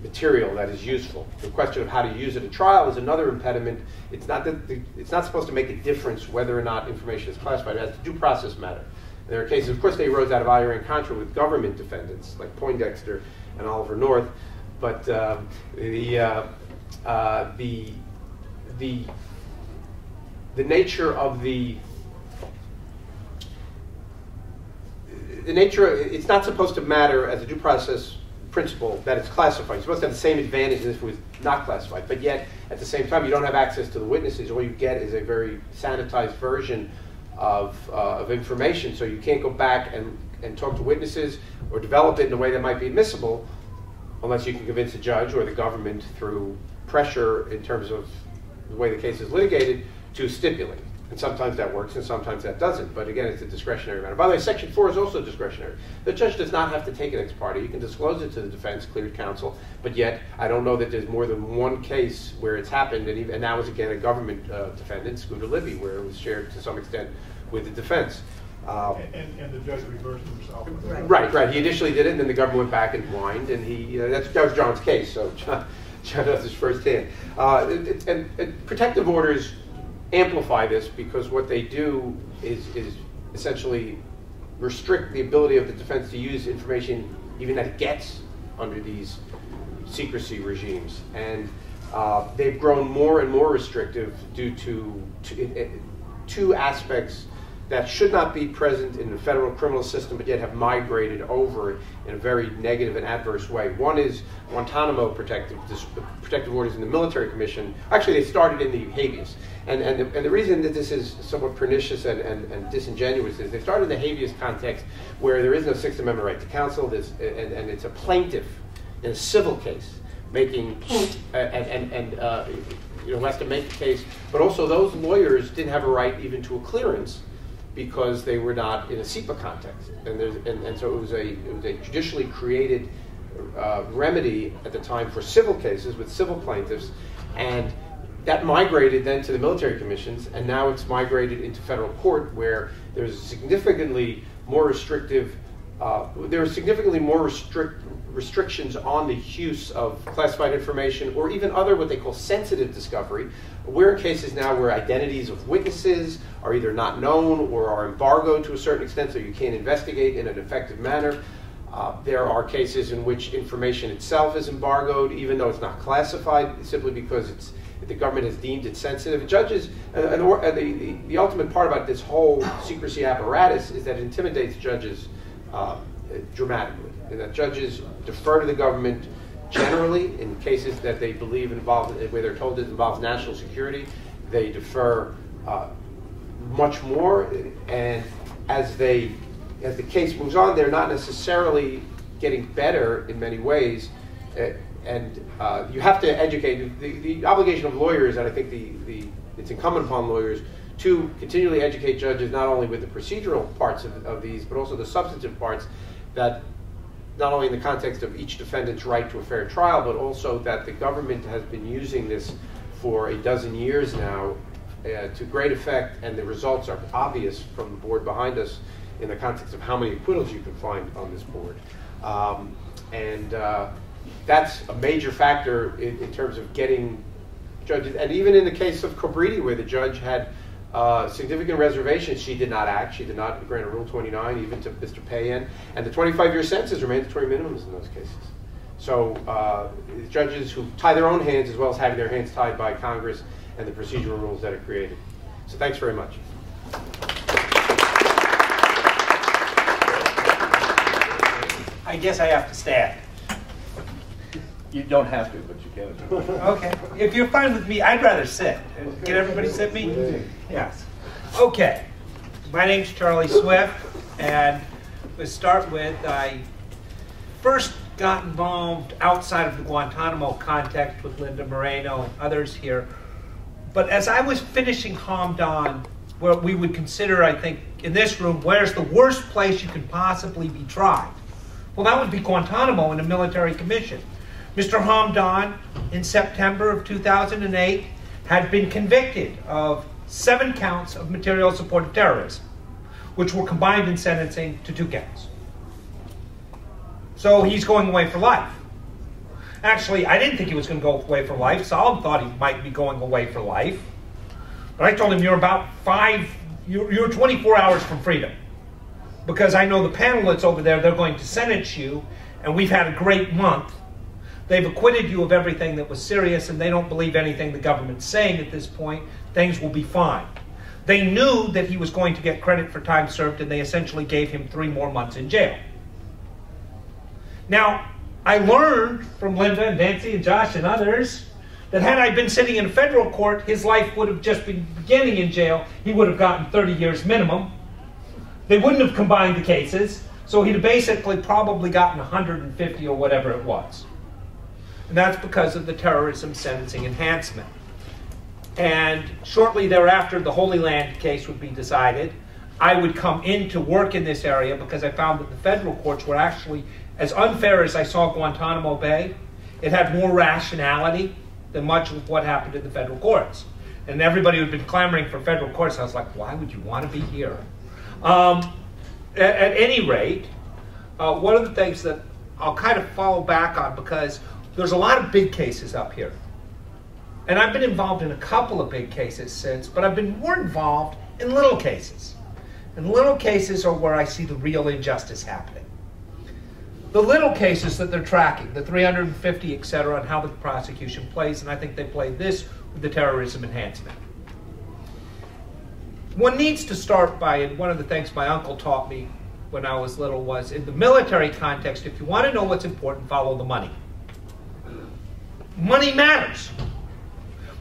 material that is useful. The question of how to use it at trial is another impediment. It's not that it's not supposed to make a difference whether or not information is classified. It has to due process matter. There are cases, of course, they arose out of Iran-Contra with government defendants like Poindexter and Oliver North, but the nature of it's not supposed to matter as a due process principle that it's classified. You're supposed to have the same advantage as if it was not classified, but yet at the same time you don't have access to the witnesses. All you get is a very sanitized version of information, so you can't go back and talk to witnesses or develop it in a way that might be admissible unless you can convince a judge or the government through pressure in terms of the way the case is litigated to stipulate. And sometimes that works and sometimes that doesn't. But again, it's a discretionary matter. By the way, Section 4 is also discretionary. The judge does not have to take it ex parte. You can disclose it to the defense, cleared counsel. But yet, I don't know that there's more than one case where it's happened. And that was, again, a government defendant, Scooter Libby, where it was shared to some extent with the defense. And the judge reversed himself. Right. He initially did it, and then the government went back and whined. And that was John's case, so John does this firsthand. And protective orders amplify this because what they do is essentially restrict the ability of the defense to use information even that it gets under these secrecy regimes. And they've grown more and more restrictive due to two aspects that should not be present in the federal criminal system, but yet have migrated over in a very negative and adverse way. One is Guantanamo protective orders in the military commission. Actually, they started in the habeas. And the reason that this is somewhat pernicious and disingenuous is they started in the habeas context where there is no Sixth Amendment right to counsel, and it's a plaintiff in a civil case making, who has to make a case, but also those lawyers didn't have a right even to a clearance because they were not in a SEPA context. And so it was a judicially created remedy at the time for civil cases with civil plaintiffs, and that migrated then to the military commissions, and now it's migrated into federal court where there's significantly more restrictive there are significantly more restrictions on the use of classified information or even other what they call sensitive discovery. We're in cases now where identities of witnesses are either not known or are embargoed to a certain extent, so you can't investigate in an effective manner. There are cases in which information itself is embargoed, even though it's not classified, simply because the government has deemed it sensitive. Judges, the ultimate part about this whole secrecy apparatus is that it intimidates judges dramatically, and that judges defer to the government generally in cases that they believe where they're told it involves national security. They defer much more, and as the case moves on, they're not necessarily getting better in many ways, and you have to educate. The obligation of lawyers, and I think it's incumbent upon lawyers to continually educate judges not only with the procedural parts of these, but also the substantive parts, that not only in the context of each defendant's right to a fair trial, but also that the government has been using this for a dozen years now to great effect, and the results are obvious from the board behind us in the context of how many acquittals you can find on this board. That's a major factor in terms of getting judges, and even in the case of Cobriti, where the judge had significant reservations, she did not act. She did not grant a Rule 29 even to Mr. Payen, and the 25-year sentences are mandatory minimums in those cases. So judges who tie their own hands as well as having their hands tied by Congress and the procedural rules that are created. So thanks very much. I guess I have to stand. You don't have to, but you can. Okay. If you're fine with me, I'd rather sit. Can everybody sit me? Yes. Okay. My name's Charlie Swift, and to start with, I first got involved outside of the Guantanamo context with Linda Moreno and others here. But as I was finishing Hamdan, where we would consider, I think, in this room, where's the worst place you could possibly be tried? Well, that would be Guantanamo in a military commission. Mr. Hamdan, in September of 2008, had been convicted of 7 counts of material support of terrorism, which were combined in sentencing to 2 counts. So he's going away for life. Actually, I didn't think he was going to go away for life. Salim thought he might be going away for life. But I told him, you're 24 hours from freedom. Because I know the panel that's over there, they're going to sentence you, and we've had a great month. They've acquitted you of everything that was serious, and they don't believe anything the government's saying at this point. Things will be fine. They knew that he was going to get credit for time served, and they essentially gave him 3 more months in jail. Now, I learned from Linda and Nancy and Josh and others that had I been sitting in a federal court, his life would have just been beginning in jail. He would have gotten 30 years minimum. They wouldn't have combined the cases, so he'd have basically probably gotten 150 or whatever it was. And that's because of the terrorism sentencing enhancement. And shortly thereafter, the Holy Land case would be decided. I would come in to work in this area because I found that the federal courts were actually, as unfair as I saw Guantanamo Bay, it had more rationality than much of what happened in the federal courts. And everybody who had been clamoring for federal courts, I was like, why would you want to be here? At any rate, one of the things that I'll kind of follow back on, because there's a lot of big cases up here. And I've been involved in a couple of big cases since, but I've been more involved in little cases. And little cases are where I see the real injustice happening. The little cases that they're tracking, the 350, et cetera, and how the prosecution plays, and I think they played this with the terrorism enhancement. One needs to start by, and one of the things my uncle taught me when I was little was, in the military context, if you want to know what's important, follow the money. Money matters.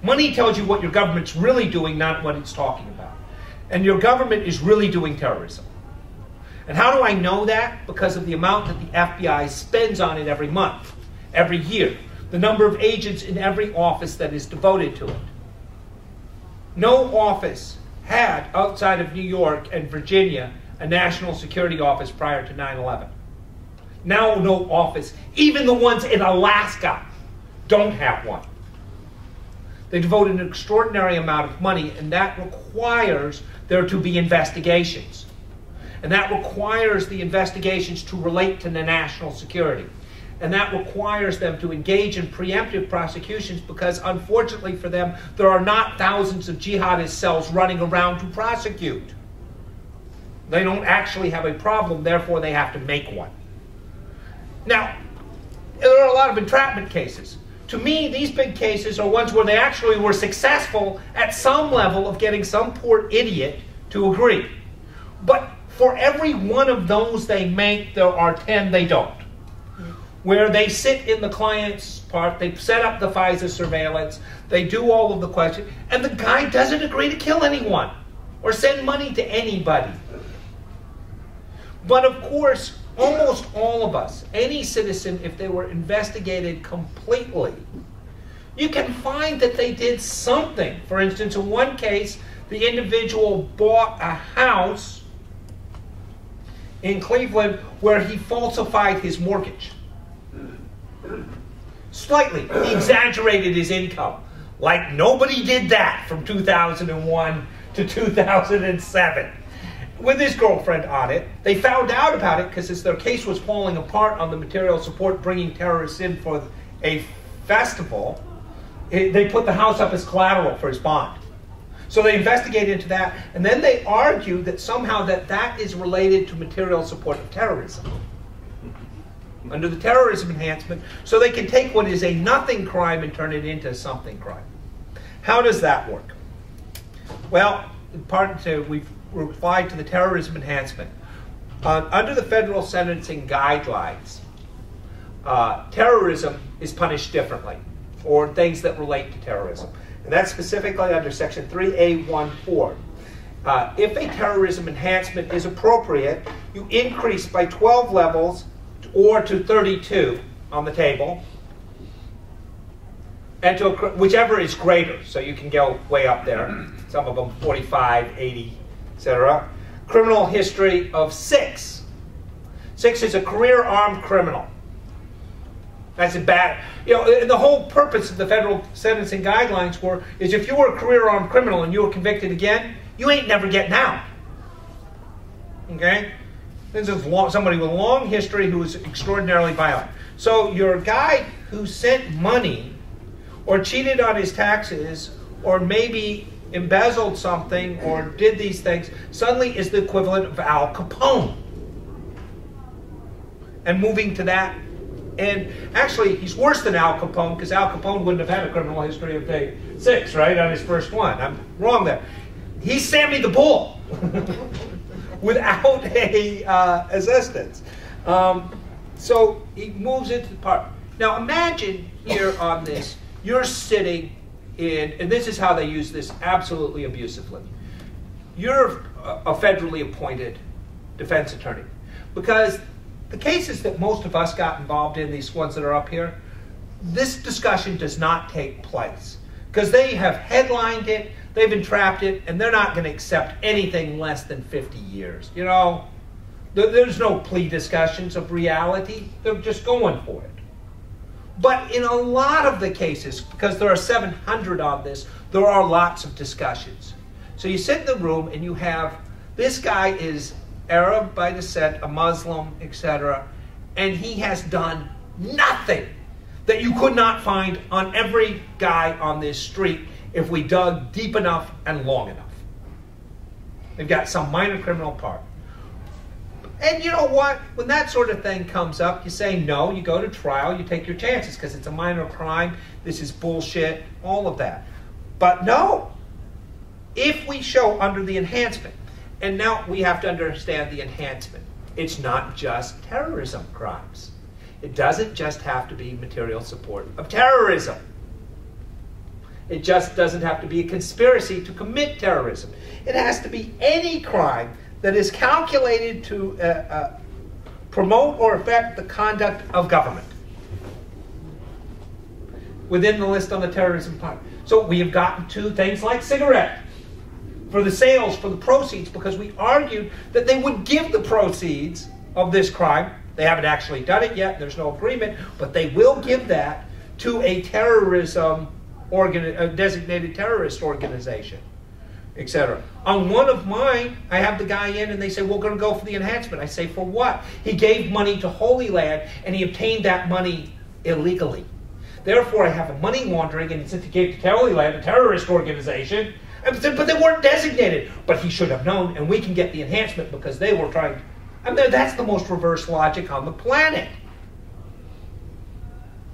Money tells you what your government's really doing, not what it's talking about. And your government is really doing terrorism. And how do I know that? Because of the amount that the FBI spends on it every month, every year. The number of agents in every office that is devoted to it. No office had, outside of New York and Virginia, a national security office prior to 9/11. Now no office, even the ones in Alaska, don't have one. They devote an extraordinary amount of money, and that requires there to be investigations. And that requires the investigations to relate to the national security. And that requires them to engage in preemptive prosecutions because, unfortunately for them, there are not thousands of jihadist cells running around to prosecute. They don't actually have a problem, therefore they have to make one. Now, there are a lot of entrapment cases. To me, these big cases are ones where they actually were successful at some level of getting some poor idiot to agree. But for every one of those they make, there are 10 they don't. Where they sit in the client's part, they set up the FISA surveillance, they do all of the questions, and the guy doesn't agree to kill anyone or send money to anybody. But of course, almost all of us, any citizen, if they were investigated completely, you can find that they did something. For instance, in one case, the individual bought a house in Cleveland where he falsified his mortgage. Slightly. He exaggerated his income. Like nobody did that from 2001 to 2007. With his girlfriend on it. They found out about it because as their case was falling apart on the material support bringing terrorists in for a festival, they put the house up as collateral for his bond. So they investigate into that, and then they argue that somehow that is related to material support of terrorism. Under the terrorism enhancement, so they can take what is a nothing crime and turn it into a something crime. How does that work? Well, we've replied to the terrorism enhancement. Under the federal sentencing guidelines, terrorism is punished differently, or things that relate to terrorism. And that's specifically under Section 3A14. If a terrorism enhancement is appropriate, you increase by 12 levels or to 32 on the table, and to whichever is greater. So you can go way up there. Some of them 45, 80, etc. Criminal history of 6. 6 is a career armed criminal. That's a bad, and the whole purpose of the federal sentencing guidelines is if you were a career armed criminal and you were convicted again, you ain't never getting out. Okay? This is somebody with a long history who is extraordinarily violent. So your guy who sent money or cheated on his taxes or maybe embezzled something or did these things suddenly is the equivalent of Al Capone. And moving to that, and actually he's worse than Al Capone because Al Capone wouldn't have had a criminal history of, say, 6, right, on his first one. I'm wrong there. He's Sammy the Bull without a assistance. So he moves into the part. Now imagine here on this, you're sitting in, and this is how they use this absolutely abusively. You're a federally appointed defense attorney because the cases that most of us got involved in, these ones that are up here, this discussion does not take place because they have headlined it, they've entrapped it, and they're not going to accept anything less than 50 years. There's no plea discussions of reality. They're just going for it. But in a lot of the cases, because there are 700 on this, there are lots of discussions. So you sit in the room and you have, this guy is Arab by descent, a Muslim, etc., and he has done nothing that you could not find on every guy on this street if we dug deep enough and long enough. They've got some minor criminal part. And you know what? When that sort of thing comes up, you say no, you go to trial, you take your chances because it's a minor crime, this is bullshit, all of that. But no, if we show under the enhancement, and now we have to understand the enhancement. It's not just terrorism crimes. It doesn't just have to be material support of terrorism. It just doesn't have to be a conspiracy to commit terrorism. It has to be any crime that is calculated to promote or affect the conduct of government within the list on the terrorism part. So we have gotten to things like cigarette for the sales, for the proceeds, because we argued that they would give the proceeds of this crime. They haven't actually done it yet. There's no agreement, but they will give that to a terrorism a designated terrorist organization. etc. On one of mine, I have the guy in and they say, we're going to go for the enhancement. I say, for what? He gave money to Holy Land and he obtained that money illegally. Therefore, I have a money laundering, and since he gave to Holy Land, a terrorist organization, but they weren't designated. But he should have known, and we can get the enhancement because they were trying. I mean, that's the most reverse logic on the planet.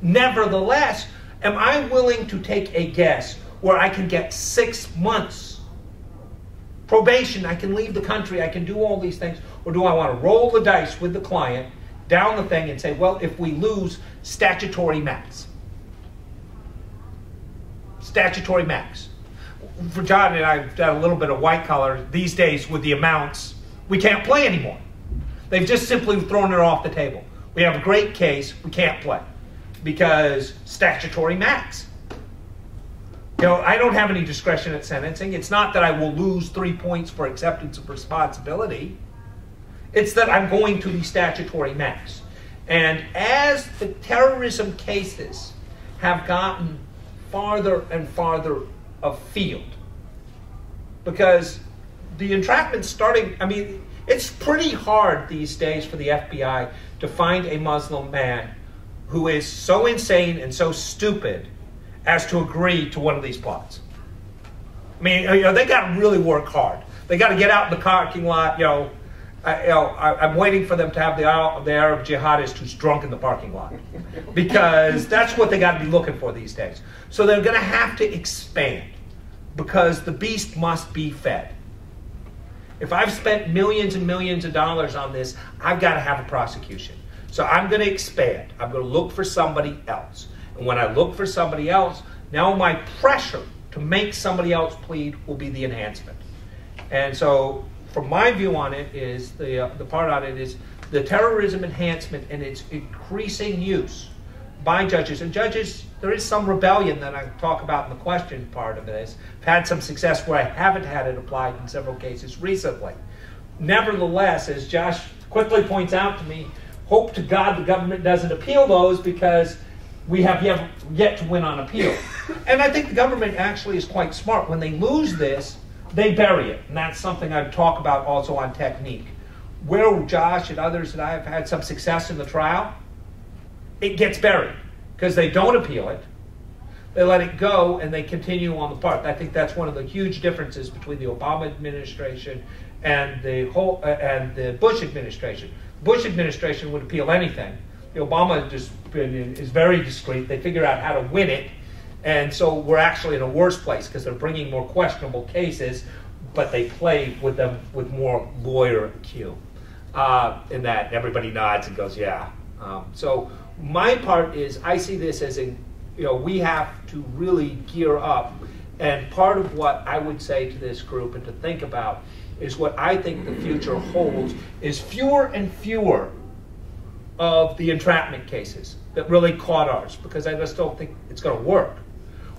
Nevertheless, am I willing to take a guess where I can get 6 months probation, I can leave the country, I can do all these things, or do I want to roll the dice with the client, down the thing, and say, well, if we lose, statutory max. Statutory max. For John and I've done a little bit of white collar these days with the amounts. We can't play anymore. They've just simply thrown it off the table. We have a great case, we can't play because statutory max. You know, I don't have any discretion at sentencing. It's not that I will lose 3 points for acceptance of responsibility. It's that I'm going to the statutory max. And as the terrorism cases have gotten farther and farther afield, because the entrapment's starting, I mean, it's pretty hard these days for the FBI to find a Muslim man who is so insane and so stupid as to agree to one of these plots. I mean, you know, they got to really work hard. They got to get out in the parking lot, I'm waiting for them to have the Arab jihadist who's drunk in the parking lot, because that's what they got to be looking for these days. So they're going to have to expand, because the beast must be fed. If I've spent millions and millions of dollars on this, I've got to have a prosecution. So I'm going to expand. I'm going to look for somebody else. And when I look for somebody else, now my pressure to make somebody else plead will be the enhancement. And so from my view on it is, the part on it is the terrorism enhancement and its increasing use by judges. And judges, there is some rebellion that I talk about in the question part of this. I've had some success where I haven't had it applied in several cases recently. Nevertheless, as Josh quickly points out to me, hope to God the government doesn't appeal those, because we have yet to win on appeal. And I think the government actually is quite smart. When they lose this, they bury it. And that's something I talk about also on technique. Where Josh and others that I have had some success in the trial, it gets buried because they don't appeal it. They let it go and they continue on the part. I think that's one of the huge differences between the Obama administration and the Bush administration. Bush administration would appeal anything. The Obama administration is very discreet. They figure out how to win it. And so we're actually in a worse place because they're bringing more questionable cases, but they play with them with more lawyer cue. In that everybody nods and goes, yeah. So my part is, I see this as we have to really gear up. And part of what I would say to this group and to think about is what I think the future holds is fewer and fewer of the entrapment cases that really caught ours, because I just don't think it's going to work.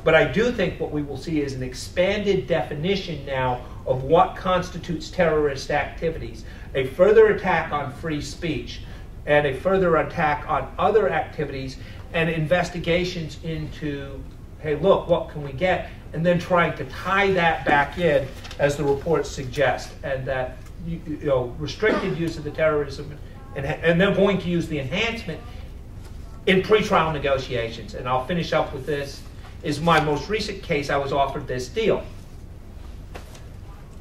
But I do think what we will see is an expanded definition now of what constitutes terrorist activities, a further attack on free speech, and a further attack on other activities, and investigations into, hey, look, what can we get? And then trying to tie that back in, as the reports suggest, and that restricted use of the terrorism, and they're going to use the enhancement in pretrial negotiations. And I'll finish up with this. Is my most recent case, I was offered this deal.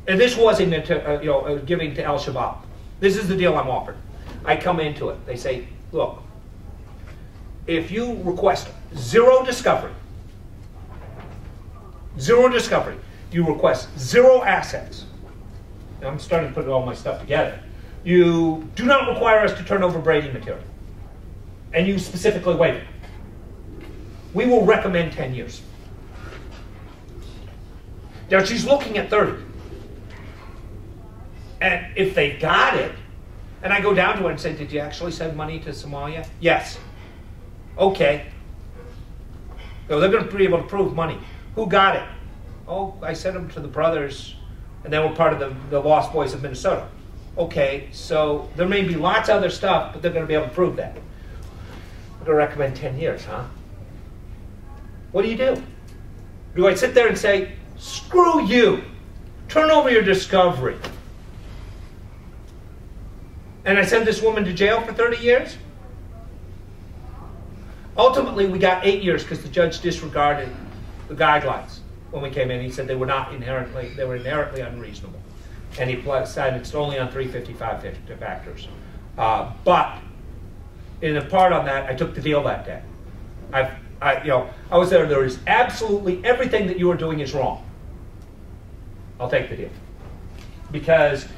And this wasn't giving to Al-Shabaab. This is the deal I'm offered. I come into it. They say, look, if you request zero discovery, you request zero assets. And I'm starting to put all my stuff together. You do not require us to turn over Brady material. And you specifically waive it. We will recommend 10 years. Now she's looking at 30. And if they got it, and I go down to her and say, did you actually send money to Somalia? Yes. Okay. So they're going to be able to prove money. Who got it? Oh, I sent them to the brothers, and they were part of the Lost Boys of Minnesota. Okay, so there may be lots of other stuff, but they're going to be able to prove that. I'm going to recommend 10 years, huh? What do? Do I sit there and say, screw you, turn over your discovery. And I sent this woman to jail for 30 years. Ultimately, we got 8 years because the judge disregarded the guidelines when we came in. He said they were inherently unreasonable. And he decided it's only on 355 factors. But in a part on that, I took the deal that day. I was there. There is absolutely everything that you are doing is wrong. I'll take the deal. Because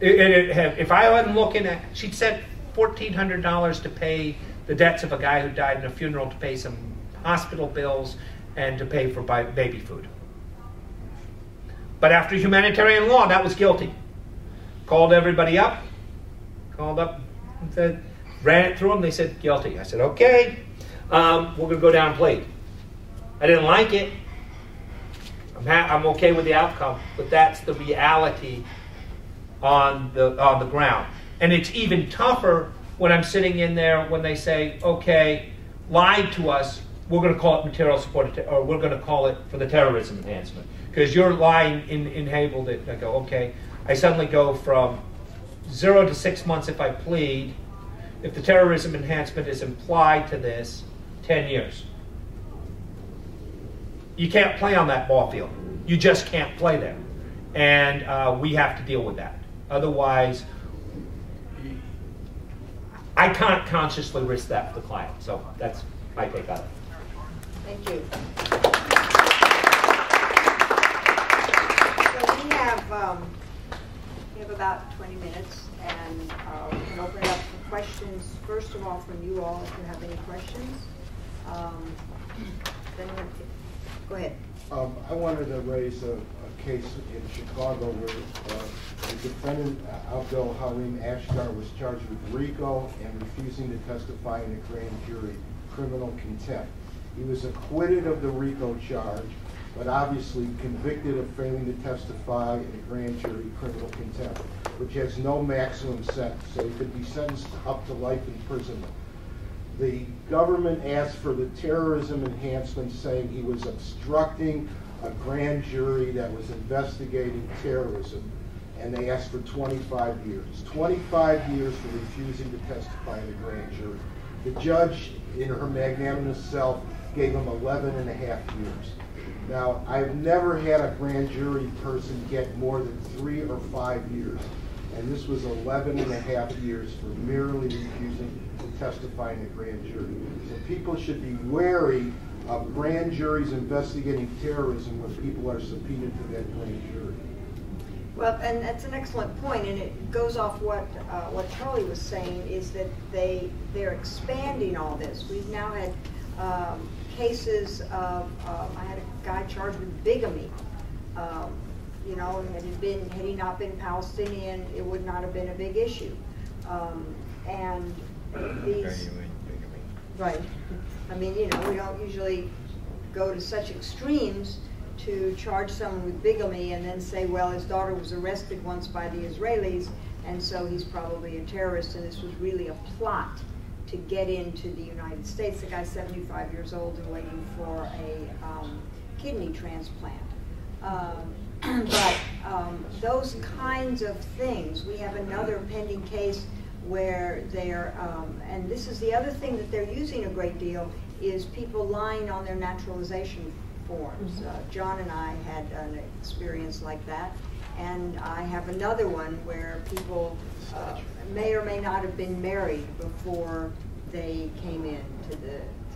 if I wasn't looking at, she'd sent $1,400 to pay the debts of a guy who died in a funeral, to pay some hospital bills, and to pay for baby food. But after humanitarian law, that was guilty. Called everybody up, and said, ran it through them. They said guilty. I said, okay, we're going to go down and plead. I didn't like it. I'm okay with the outcome, but that's the reality on the ground. And it's even tougher when I'm sitting in there when they say, okay, lied to us, we're going to call it material support, or we're going to call it for the terrorism enhancement. Because you're lying enabled it. I go, okay. I suddenly go from 0 to 6 months if I plead. If the terrorism enhancement is implied to this, 10 years. You can't play on that ball field. You just can't play there. And we have to deal with that. Otherwise, I can't consciously risk that for the client. So that's my take on it. Thank you. So we have about 20 minutes, and we can open it up for questions. First of all, from you all, if you have any questions. Then go ahead. I wanted to raise a case in Chicago where the defendant, Abdel Halim Ashtar, was charged with RICO and refusing to testify in a grand jury criminal contempt. He was acquitted of the RICO charge, but obviously convicted of failing to testify in a grand jury criminal contempt, which has no maximum sentence, so he could be sentenced up to life imprisonment. The government asked for the terrorism enhancement, saying he was obstructing a grand jury that was investigating terrorism, and they asked for 25 years. 25 years for refusing to testify in a grand jury. The judge, in her magnanimous self, gave him 11 and a half years. Now, I've never had a grand jury person get more than 3 or 5 years, and this was 11 and a half years for merely refusing to testify in a grand jury. So people should be wary of grand juries investigating terrorism when people are subpoenaed to that grand jury. Well, and that's an excellent point, and it goes off what Charlie was saying, is that they're expanding all this. We've now had cases of, I had a guy charged with bigamy. You know, had he not been Palestinian, it would not have been a big issue. And these, right. I mean, you know, we don't usually go to such extremes to charge someone with bigamy and then say, well, his daughter was arrested once by the Israelis, and so he's probably a terrorist, and this was really a plot to get into the United States. The guy's 75 years old and waiting for a kidney transplant. But those kinds of things, we have another pending case where they're, and this is the other thing that they're using a great deal, is people lying on their naturalization forms. John and I had an experience like that, and I have another one where people may or may not have been married before they came in to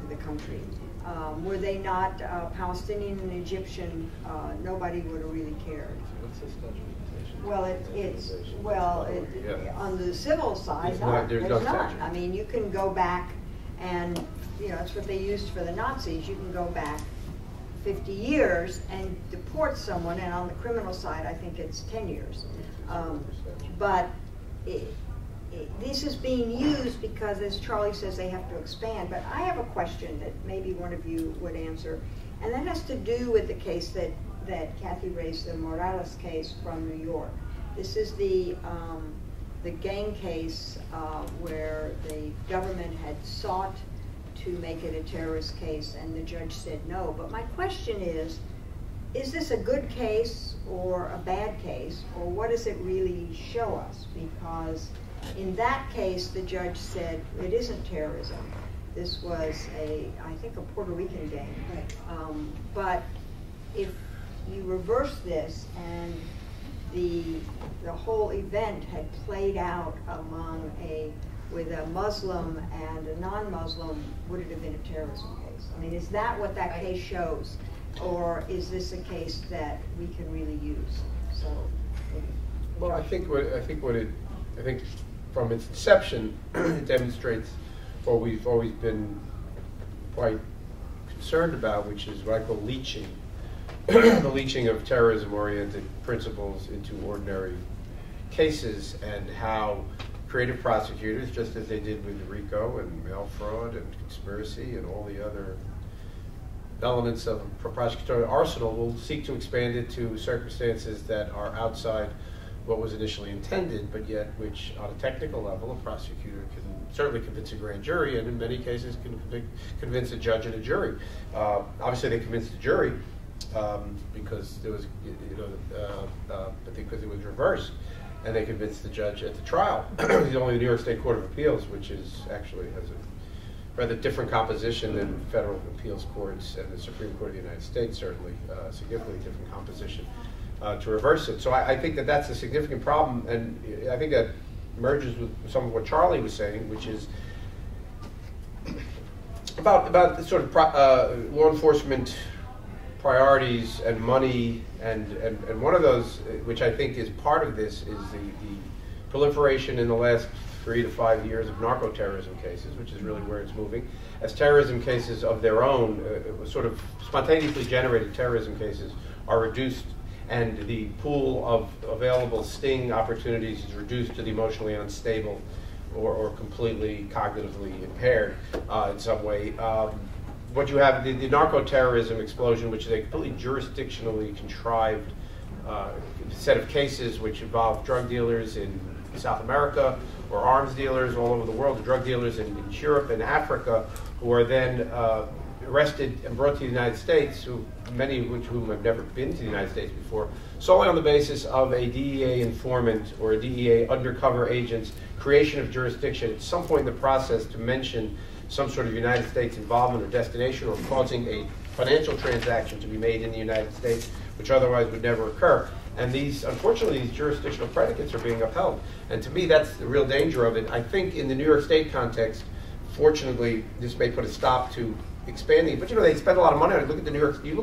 the country. Were they not Palestinian and Egyptian, nobody would have really cared. Well, on the civil side, there's none. I mean, you can go back, and you know, that's what they used for the Nazis. You can go back 50 years and deport someone, and on the criminal side, I think it's 10 years. But this is being used because, as Charlie says, they have to expand. But I have a question that maybe one of you would answer, and that has to do with the case that Kathy raised, the Morales case from New York. This is the gang case where the government had sought to make it a terrorist case, and the judge said no. But my question is, is this a good case or a bad case, or what does it really show us? Because in that case, the judge said it isn't terrorism. This was I think a Puerto Rican gang. But if you reverse this and the whole event had played out with a Muslim and a non-Muslim, would it have been a terrorism case? I mean, is that what that case shows? Or is this a case that we can really use? So, well, I think from its inception, it demonstrates what we've always been quite concerned about, which is what I call leaching, the leaching of terrorism-oriented principles into ordinary cases, and how creative prosecutors, just as they did with RICO and mail fraud and conspiracy and all the other elements of a prosecutorial arsenal, will seek to expand it to circumstances that are outside what was initially intended, but yet which, on a technical level, a prosecutor can certainly convince a grand jury, and in many cases can convince a judge and a jury. Obviously, they convinced the jury because there was, but because it was reversed, and they convinced the judge at the trial. It's only the New York State Court of Appeals, which is actually has a rather different composition than federal appeals courts and the Supreme Court of the United States, certainly significantly different composition to reverse it. So I think that that's a significant problem, and I think that merges with some of what Charlie was saying, which is about the sort of law enforcement priorities and money, and one of those, which I think is part of this, is the proliferation in the last 3 to 5 years of narco-terrorism cases, which is really where it's moving. As terrorism cases of their own, sort of spontaneously generated terrorism cases, are reduced, and the pool of available sting opportunities is reduced to the emotionally unstable or completely cognitively impaired in some way. What you have, the narco-terrorism explosion, which is a completely jurisdictionally contrived set of cases which involve drug dealers in South America, or arms dealers all over the world, or drug dealers in Europe and Africa, who are then arrested and brought to the United States, many of whom have never been to the United States before, solely on the basis of a DEA informant or a DEA undercover agent's creation of jurisdiction at some point in the process to mention some sort of United States involvement or destination, or causing a financial transaction to be made in the United States, which otherwise would never occur. And unfortunately, these jurisdictional predicates are being upheld. And to me, that's the real danger of it. I think in the New York State context, fortunately, this may put a stop to expanding. But they spend a lot of money on it. You look at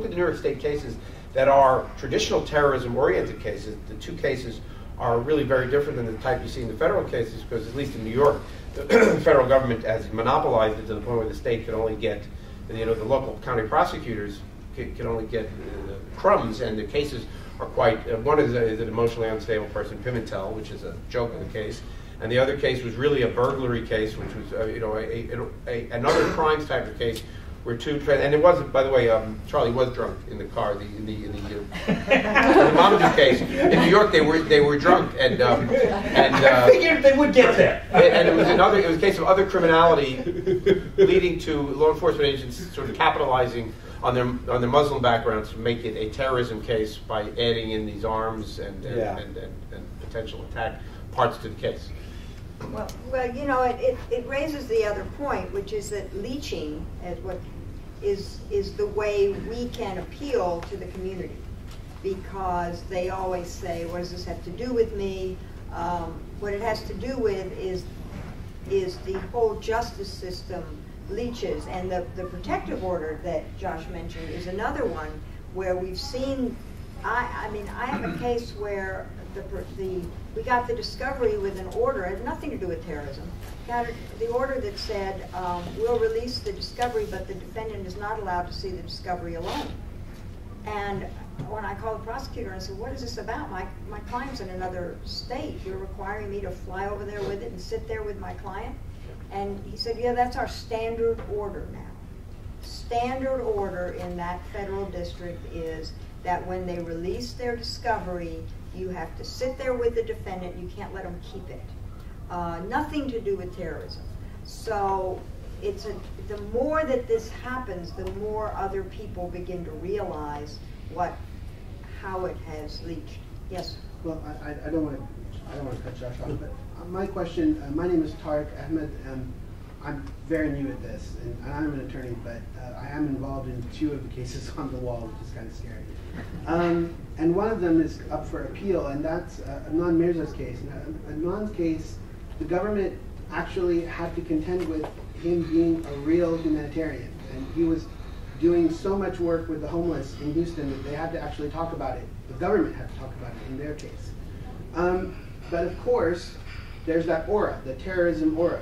the New York State cases that are traditional terrorism-oriented cases. The two cases are really very different than the type you see in the federal cases, because at least in New York, the federal government has monopolized it to the point where the state can only get, the local county prosecutors can only get crumbs, and the cases are quite, one is an emotionally unstable person, Pimentel, which is a joke of the case, and the other case was really a burglary case, which was another crimes type of case where and it wasn't, by the way, Charlie was drunk in the car. In the Mamadou case in New York, they were drunk, and I figured they would get there. And it was a case of other criminality leading to law enforcement agents sort of capitalizing on their Muslim backgrounds to make it a terrorism case by adding in these arms and potential attack parts to the case. Well, it raises the other point, which is that leaching is the way we can appeal to the community, because they always say, what does this have to do with me? What it has to do with is the whole justice system leeches, and the protective order that Josh mentioned is another one where we've seen, I have a case where we got the discovery with an order, it had nothing to do with terrorism. Got the order that said, we'll release the discovery, but the defendant is not allowed to see the discovery alone. And when I called the prosecutor and said, what is this about? My client's in another state. You're requiring me to fly over there with it and sit there with my client? And he said, yeah, that's our standard order now. Standard order in that federal district is that when they release their discovery, you have to sit there with the defendant. You can't let them keep it. Nothing to do with terrorism. So the more that this happens, the more other people begin to realize what how it has leached. Yes. Well, I don't want to cut Josh off, but my question. My name is Tariq Ahmed. I'm very new at this, and I'm an attorney, but I am involved in 2 of the cases on the wall, which is kind of scary. And one of them is up for appeal, and that's Adnan Mirza's case. Adnan's case, the government actually had to contend with him being a real humanitarian, and he was doing so much work with the homeless in Houston that they had to actually talk about it. The government had to talk about it in their case. But of course, there's that aura, the terrorism aura,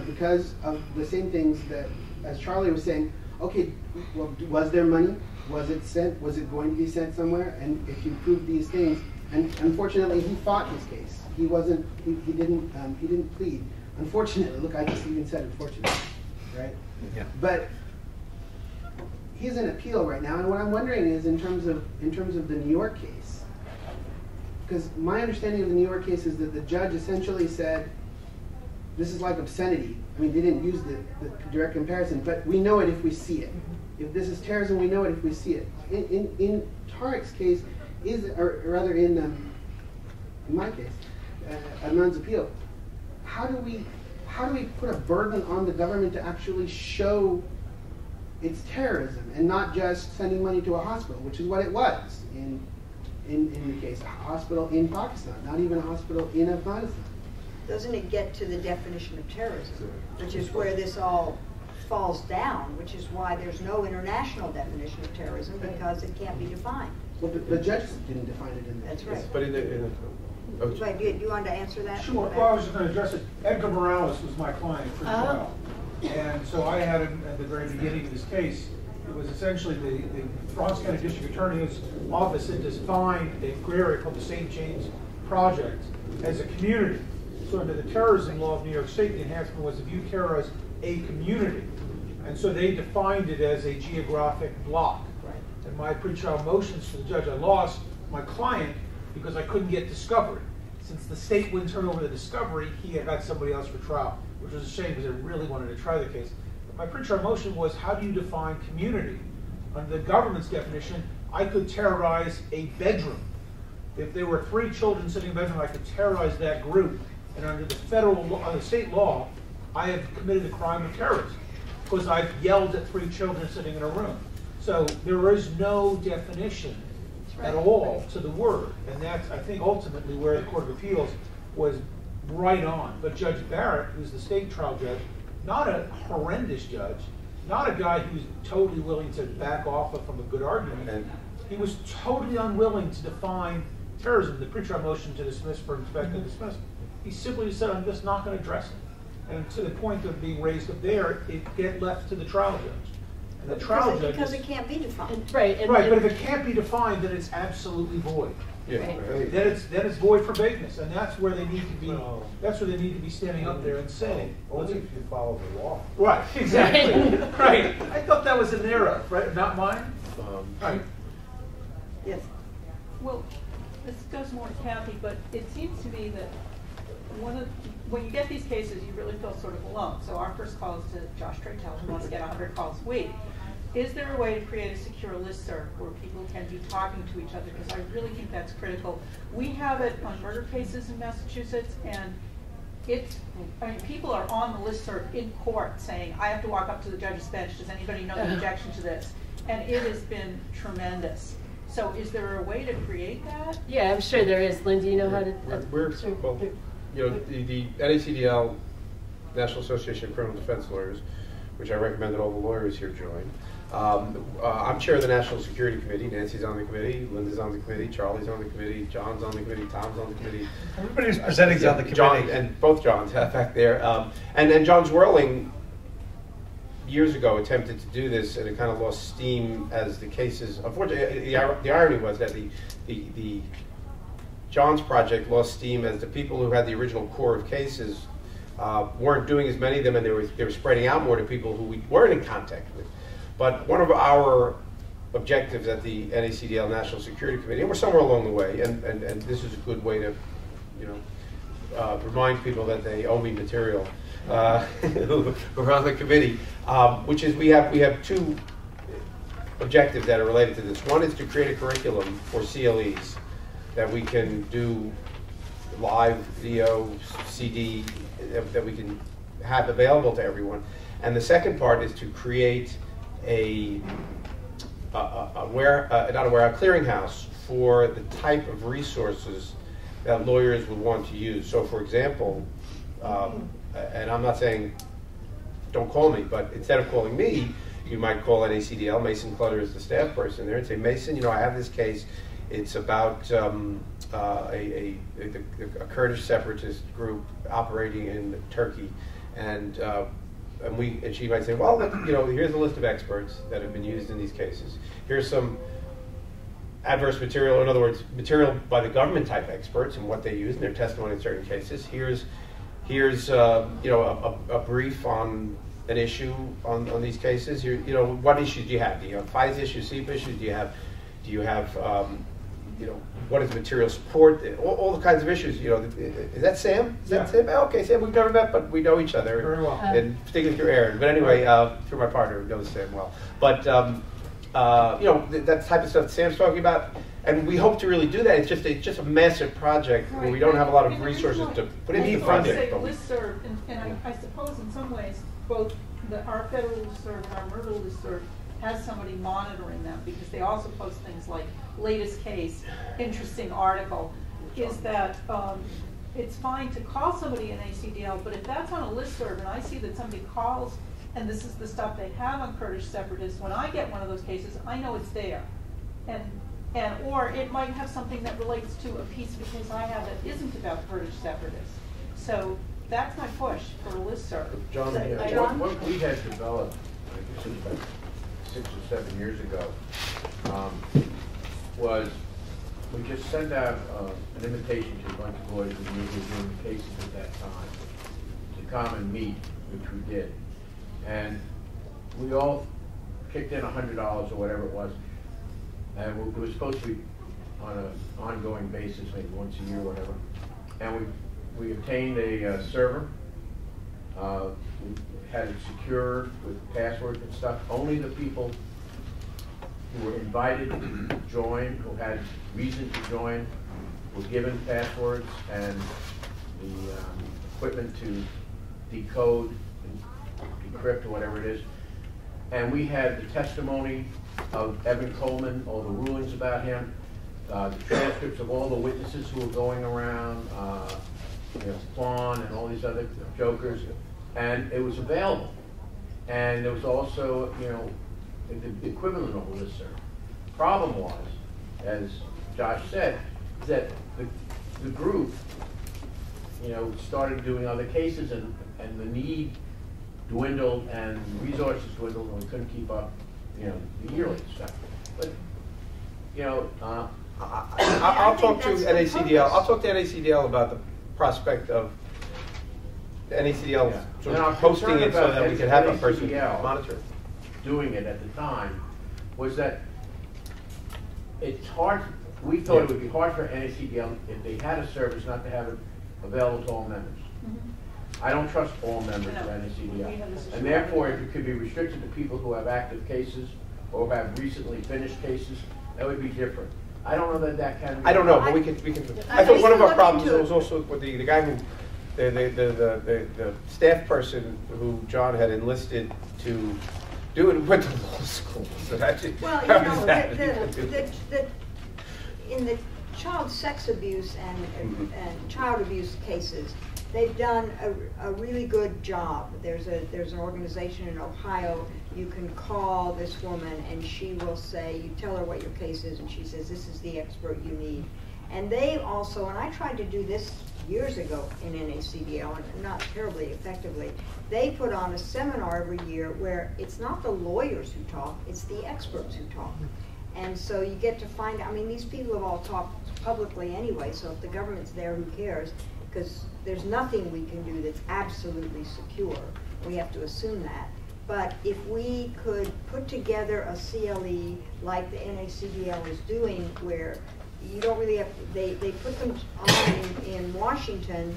because of the same things that, as Charlie was saying, okay, well, was there money? Was it sent? Was it going to be sent somewhere? And if you prove these things, and unfortunately, he fought his case. He didn't plead. Unfortunately, look, I just even said unfortunately, right? Yeah. But he's in appeal right now, and what I'm wondering is in terms of the New York case, because my understanding of the New York case is that the judge essentially said, this is like obscenity. I mean, they didn't use the direct comparison, but we know it if we see it. If this is terrorism, we know it if we see it. In Tariq's case, or rather in my case, Adnan's appeal, how do we put a burden on the government to actually show it's terrorism and not just sending money to a hospital, which is what it was in the case, a hospital in Pakistan, not even a hospital in Afghanistan. Doesn't it get to the definition of terrorism, which is where this all falls down, which is why there's no international definition of terrorism, because it can't be defined. Well, the judge didn't define it in That's right. But Right, do you want to answer that? Sure. Well, I was just going to address it. Edgar Morales was my client for trial. And so I had him at the very beginning of this case. It was essentially the Bronx County District Attorney's office had defined a gray area called the St. James Project as a community. So under the terrorism law of New York State, the enhancement was if you terrorize a community. And so they defined it as a geographic block. Right. And my pretrial motions to the judge, I lost my client because I couldn't get discovery. Since the state wouldn't turn over the discovery, he had got somebody else for trial, which was a shame because I really wanted to try the case. But my pretrial motion was, how do you define community? Under the government's definition, I could terrorize a bedroom. If there were 3 children sitting in a bedroom, I could terrorize that group. And under the federal law, under state law, I have committed a crime of terrorism because I've yelled at 3 children sitting in a room. So there is no definition at all to the word. And that's, I think, ultimately where the Court of Appeals was right on. But Judge Barrett, who's the state trial judge, not a horrendous judge, not a guy who's totally willing to back off from a good argument. And he was totally unwilling to define terrorism, the pretrial motion to dismiss for expected dismissal. He simply said, I'm just not going to address it. And to the point of being raised up there, it get left to the trial judge. And the trial judge because it can't be defined. Right. Right, but if it can't be defined, then it's absolutely void. Yeah. Right. Then it's void for vagueness, and that's where they need to be. That's where they need to be standing up there and saying, Only if you follow the law. right, exactly, right. I thought that was an error, right? Not mine. Right. Yes. Well, this goes more to Kathy, but it seems to me that when you get these cases, you really feel sort of alone. So our first call is to Josh Traytel, who wants to get 100 calls a week. Is there a way to create a secure listserv where people can be talking to each other? Because I really think that's critical. We have it on murder cases in Massachusetts, and people are on the listserv in court saying, I have to walk up to the judge's bench. Does anybody know the objection to this? And it has been tremendous. So is there a way to create that? Yeah, I'm sure there is. Lynn, do you know how to? The NACDL, National Association of Criminal Defense Lawyers, which I recommend that all the lawyers here join. I'm chair of the National Security Committee. Nancy's on the committee, Linda's on the committee, Charlie's on the committee, John's on the committee, Tom's on the committee. Everybody who's presenting is on the committee. John, and both Johns back there. And then John Zwirling, years ago, attempted to do this, and it kind of lost steam as the cases. Unfortunately, the irony was that the John's project lost steam as the people who had the original core of cases weren't doing as many of them, and they were spreading out more to people who we weren't in contact with. But one of our objectives at the NACDL National Security Committee, and we're somewhere along the way, and this is a good way to, remind people that they owe me material who are on the committee, which is we have 2 objectives that are related to this. One is to create a curriculum for CLEs that we can do live, video, CD, that we can have available to everyone. And the second part is to create a clearinghouse for the type of resources that lawyers would want to use. So, for example, and I'm not saying don't call me, but instead of calling me, you might call NACDL. Mason Clutter is the staff person there, and say, Mason, I have this case. It's about a Kurdish separatist group operating in Turkey, and she might say, well, here's a list of experts that have been used in these cases. Here's some adverse material, in other words, material by the government type experts and what they use in their testimony in certain cases. Here's a brief on an issue on these cases. What issues do you have? Do you have FISA issues, SEPA issues? Do you have what is material support? All the kinds of issues. Is that Sam? Is that Sam? Oh, okay, Sam, we've never met, but we know each other. Very well. And particularly through Aaron. But anyway, through my partner who knows Sam well. But that type of stuff that Sam's talking about. And we hope to really do that. It's just a massive project where we don't have a lot of resources to put into the project. Listserv, and I suppose in some ways both our federal listserv and our murder listserv has somebody monitoring them, because they also post things like latest case, interesting article. Is that it's fine to call somebody an ACDL, but if that's on a listserv and I see that somebody calls and this is the stuff they have on Kurdish separatists, when I get one of those cases, I know it's there. Or it might have something that relates to a piece of a case I have that isn't about Kurdish separatists. So that's my push for a listserv. John, what we had developed, I guess it was about 6 or 7 years ago, was we just sent out an invitation to a bunch of lawyers who were doing the cases at that time to come and meet, which we did. And we all kicked in $100 or whatever it was. And it was supposed to be on an ongoing basis, maybe once a year or whatever. And we obtained a server. We had it secured with passwords and stuff. Only the people who were invited to join, who had reason to join, were given passwords and the equipment to decode and decrypt or whatever it is. And we had the testimony of Evan Coleman, all the rulings about him, the transcripts of all the witnesses who were going around, Quan and all these other jokers, and it was available. And there was also, the equivalent of a listserv. Problem was, as Josh said, is that the group, started doing other cases, and the need dwindled and resources dwindled, and we couldn't keep up, the yearly stuff. But, I'll talk to NACDL. I'll talk to NACDL about the prospect of NACDL sort of hosting it so that we could have a person monitor. Doing it at the time was that it's hard. We thought it would be hard for NACDL if they had a service not to have it available to all members. I don't trust all members of NACDL, and therefore, if it could be restricted to people who have active cases or who have recently finished cases, that would be different. I don't know that can be. I don't know, but we can. I thought one of our problems was also with the guy who, the staff person who John had enlisted to do it went to law school. So in the child sex abuse and child abuse cases, they've done a really good job. There's an organization in Ohio. You can call this woman and she will say, you tell her what your case is, and she says, this is the expert you need. And they also, and I tried to do this years ago in NACDL, and not terribly effectively, they put on a seminar every year where it's not the lawyers who talk, it's the experts who talk. And so you get to find, these people have all talked publicly anyway, so if the government's there, who cares? Because there's nothing we can do that's absolutely secure. We have to assume that. But if we could put together a CLE like the NACDL is doing, where you don't really have, they put them on in Washington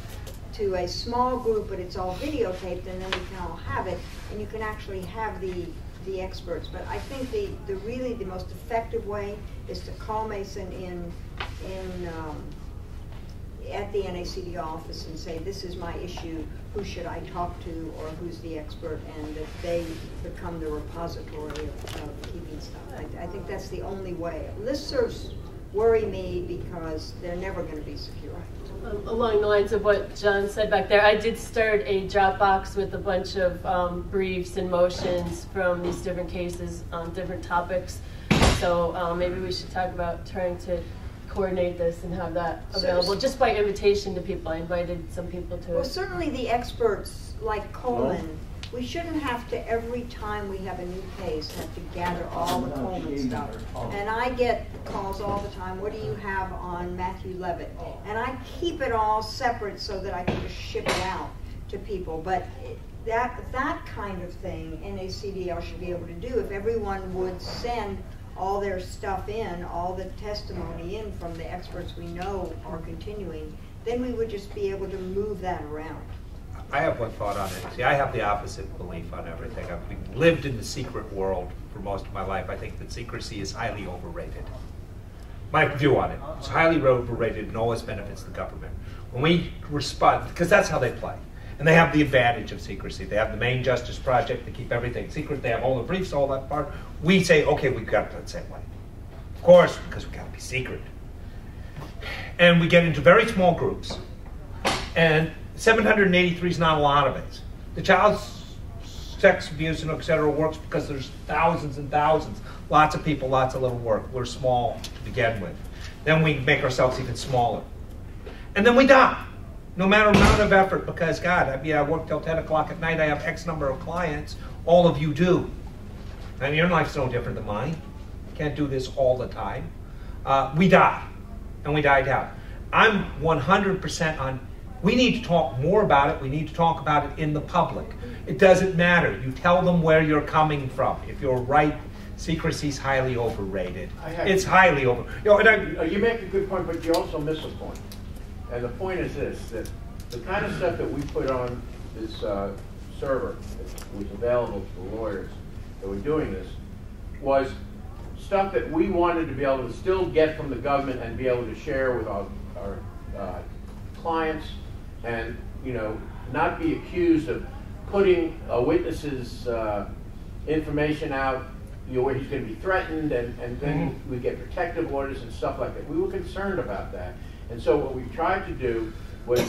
to a small group, but it's all videotaped, and then we can all have it, and you can actually have the the experts, but I think the really the most effective way is to call Mason in at the NACD office and say, this is my issue, who should I talk to, or who's the expert, and that they become the repository of keeping stuff. I think that's the only way. Listservs worry me because they're never going to be secure. Along the lines of what John said back there, I did start a Dropbox with a bunch of briefs and motions from these different cases on different topics. So maybe we should talk about trying to coordinate this and have that available just by invitation to people. I invited some people to it. Well, certainly the experts like Coleman, we shouldn't have to, every time we have a new case, have to gather all the Coleman stuff. And I get calls all the time, what do you have on Matthew Levitt? And I keep it all separate so that I can just ship it out to people. But that kind of thing, NACDL should be able to do. If everyone would send all their stuff in, all the testimony in from the experts we know are continuing, then we would just be able to move that around. I have one thought on it. See, I have the opposite belief on everything. I've lived in the secret world for most of my life. I think that secrecy is highly overrated. My view on it, it's highly overrated and always benefits the government. When we respond, because that's how they play. And they have the advantage of secrecy. They have the main Justice Project to keep everything secret. They have all the briefs, all that part. We say, okay, we've got to play the same way. Of course, because we've got to be secret. And we get into very small groups. And 783 is not a lot of it. The child sex abuse and et cetera works because there's thousands and thousands. Lots of people, lots of little work. We're small to begin with. Then we make ourselves even smaller. And then we die. No matter amount of effort, because God, I mean, I work till 10 o'clock at night, I have X number of clients, all of you do. And your life's no different than mine. Can't do this all the time. We die, and we die down. I'm 100% on, we need to talk more about it, we need to talk about it in the public. It doesn't matter, you tell them where you're coming from. If you're right, secrecy's highly overrated. It's highly over. You know, you make a good point, but you also miss a point. And the point is this, that the kind of stuff that we put on this server, that was available to the lawyers that were doing this, was stuff that we wanted to be able to still get from the government and be able to share with our clients, and not be accused of putting a witness's information out where he's going to be threatened, and then we get protective orders and stuff like that. We were concerned about that. And so what we tried to do was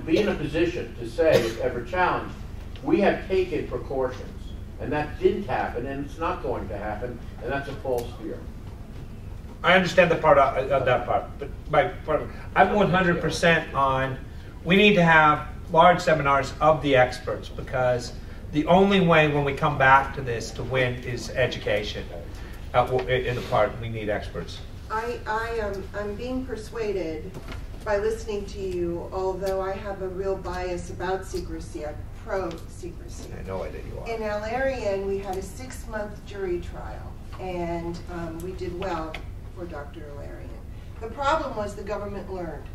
be in a position to say, if ever challenged, we have taken precautions. And that didn't happen, and it's not going to happen, and that's a false fear. I understand the part of that part, but my part, I'm 100% on, we need to have large seminars of the experts, because the only way when we come back to this to win is education. In the part, we need experts. I'm being persuaded by listening to you, although I have a real bias about secrecy. I'm pro-secrecy. I know I did. You are. In Al-Arian, we had a 6-month jury trial, and we did well for Dr. Al-Arian. The problem was the government learned.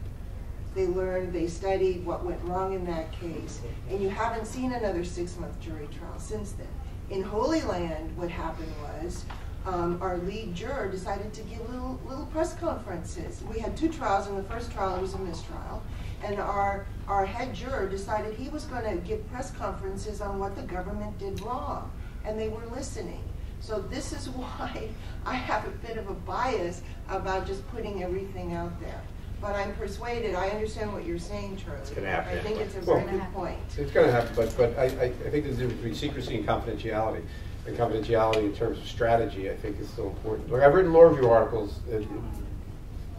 They learned, they studied what went wrong in that case, and you haven't seen another 6-month jury trial since then. In Holy Land, what happened was, our lead juror decided to give little press conferences. We had 2 trials. In the first trial, it was a mistrial. And our head juror decided he was going to give press conferences on what the government did wrong. And they were listening. So this is why I have a bit of a bias about just putting everything out there. But I'm persuaded. I understand what you're saying, Charlie. It's going to happen. I think it's a very good point. It's going to happen, but I think there's a difference between secrecy and confidentiality. And confidentiality in terms of strategy, I think, is still important. Look, I've written law review articles. There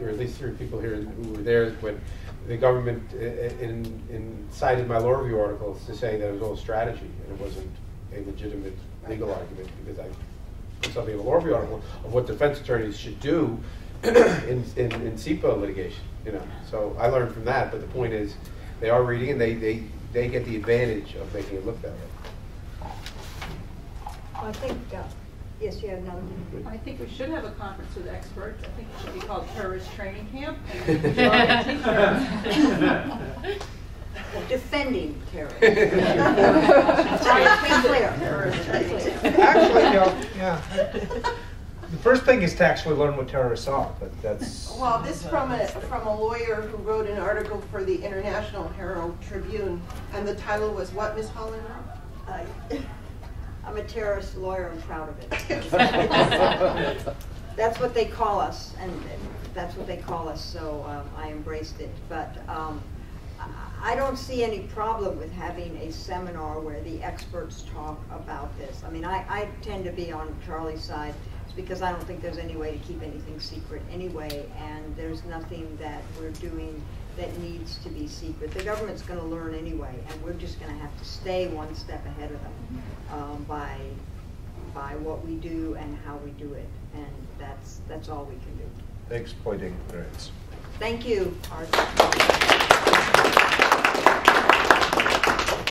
are at least 3 people here who were there when the government cited my law review articles to say that it was all strategy and it wasn't a legitimate legal argument, because I put something in a law review article of what defense attorneys should do in CIPA litigation. So I learned from that. But the point is, they are reading, and they get the advantage of making it look that way. I think, yes, you have another. I think we should have a conference with experts. I think it should be called Terrorist Training Camp. Defending terrorists. Actually, Yeah. The first thing is to actually learn what terrorists are, but that's... Well, this from a lawyer who wrote an article for the International Herald Tribune, and the title was what, Ms. Holland? I'm a terrorist lawyer. I'm proud of it. That's what they call us, and that's what they call us, so I embraced it. But I don't see any problem with having a seminar where the experts talk about this. I mean, I tend to be on Charlie's side. It's because I don't think there's any way to keep anything secret anyway, and there's nothing that we're doing that needs to be secret. The government's going to learn anyway, and we're just going to have to stay one step ahead of them by what we do and how we do it, and that's all we can do. Exploiting ignorance. Thank you, Art.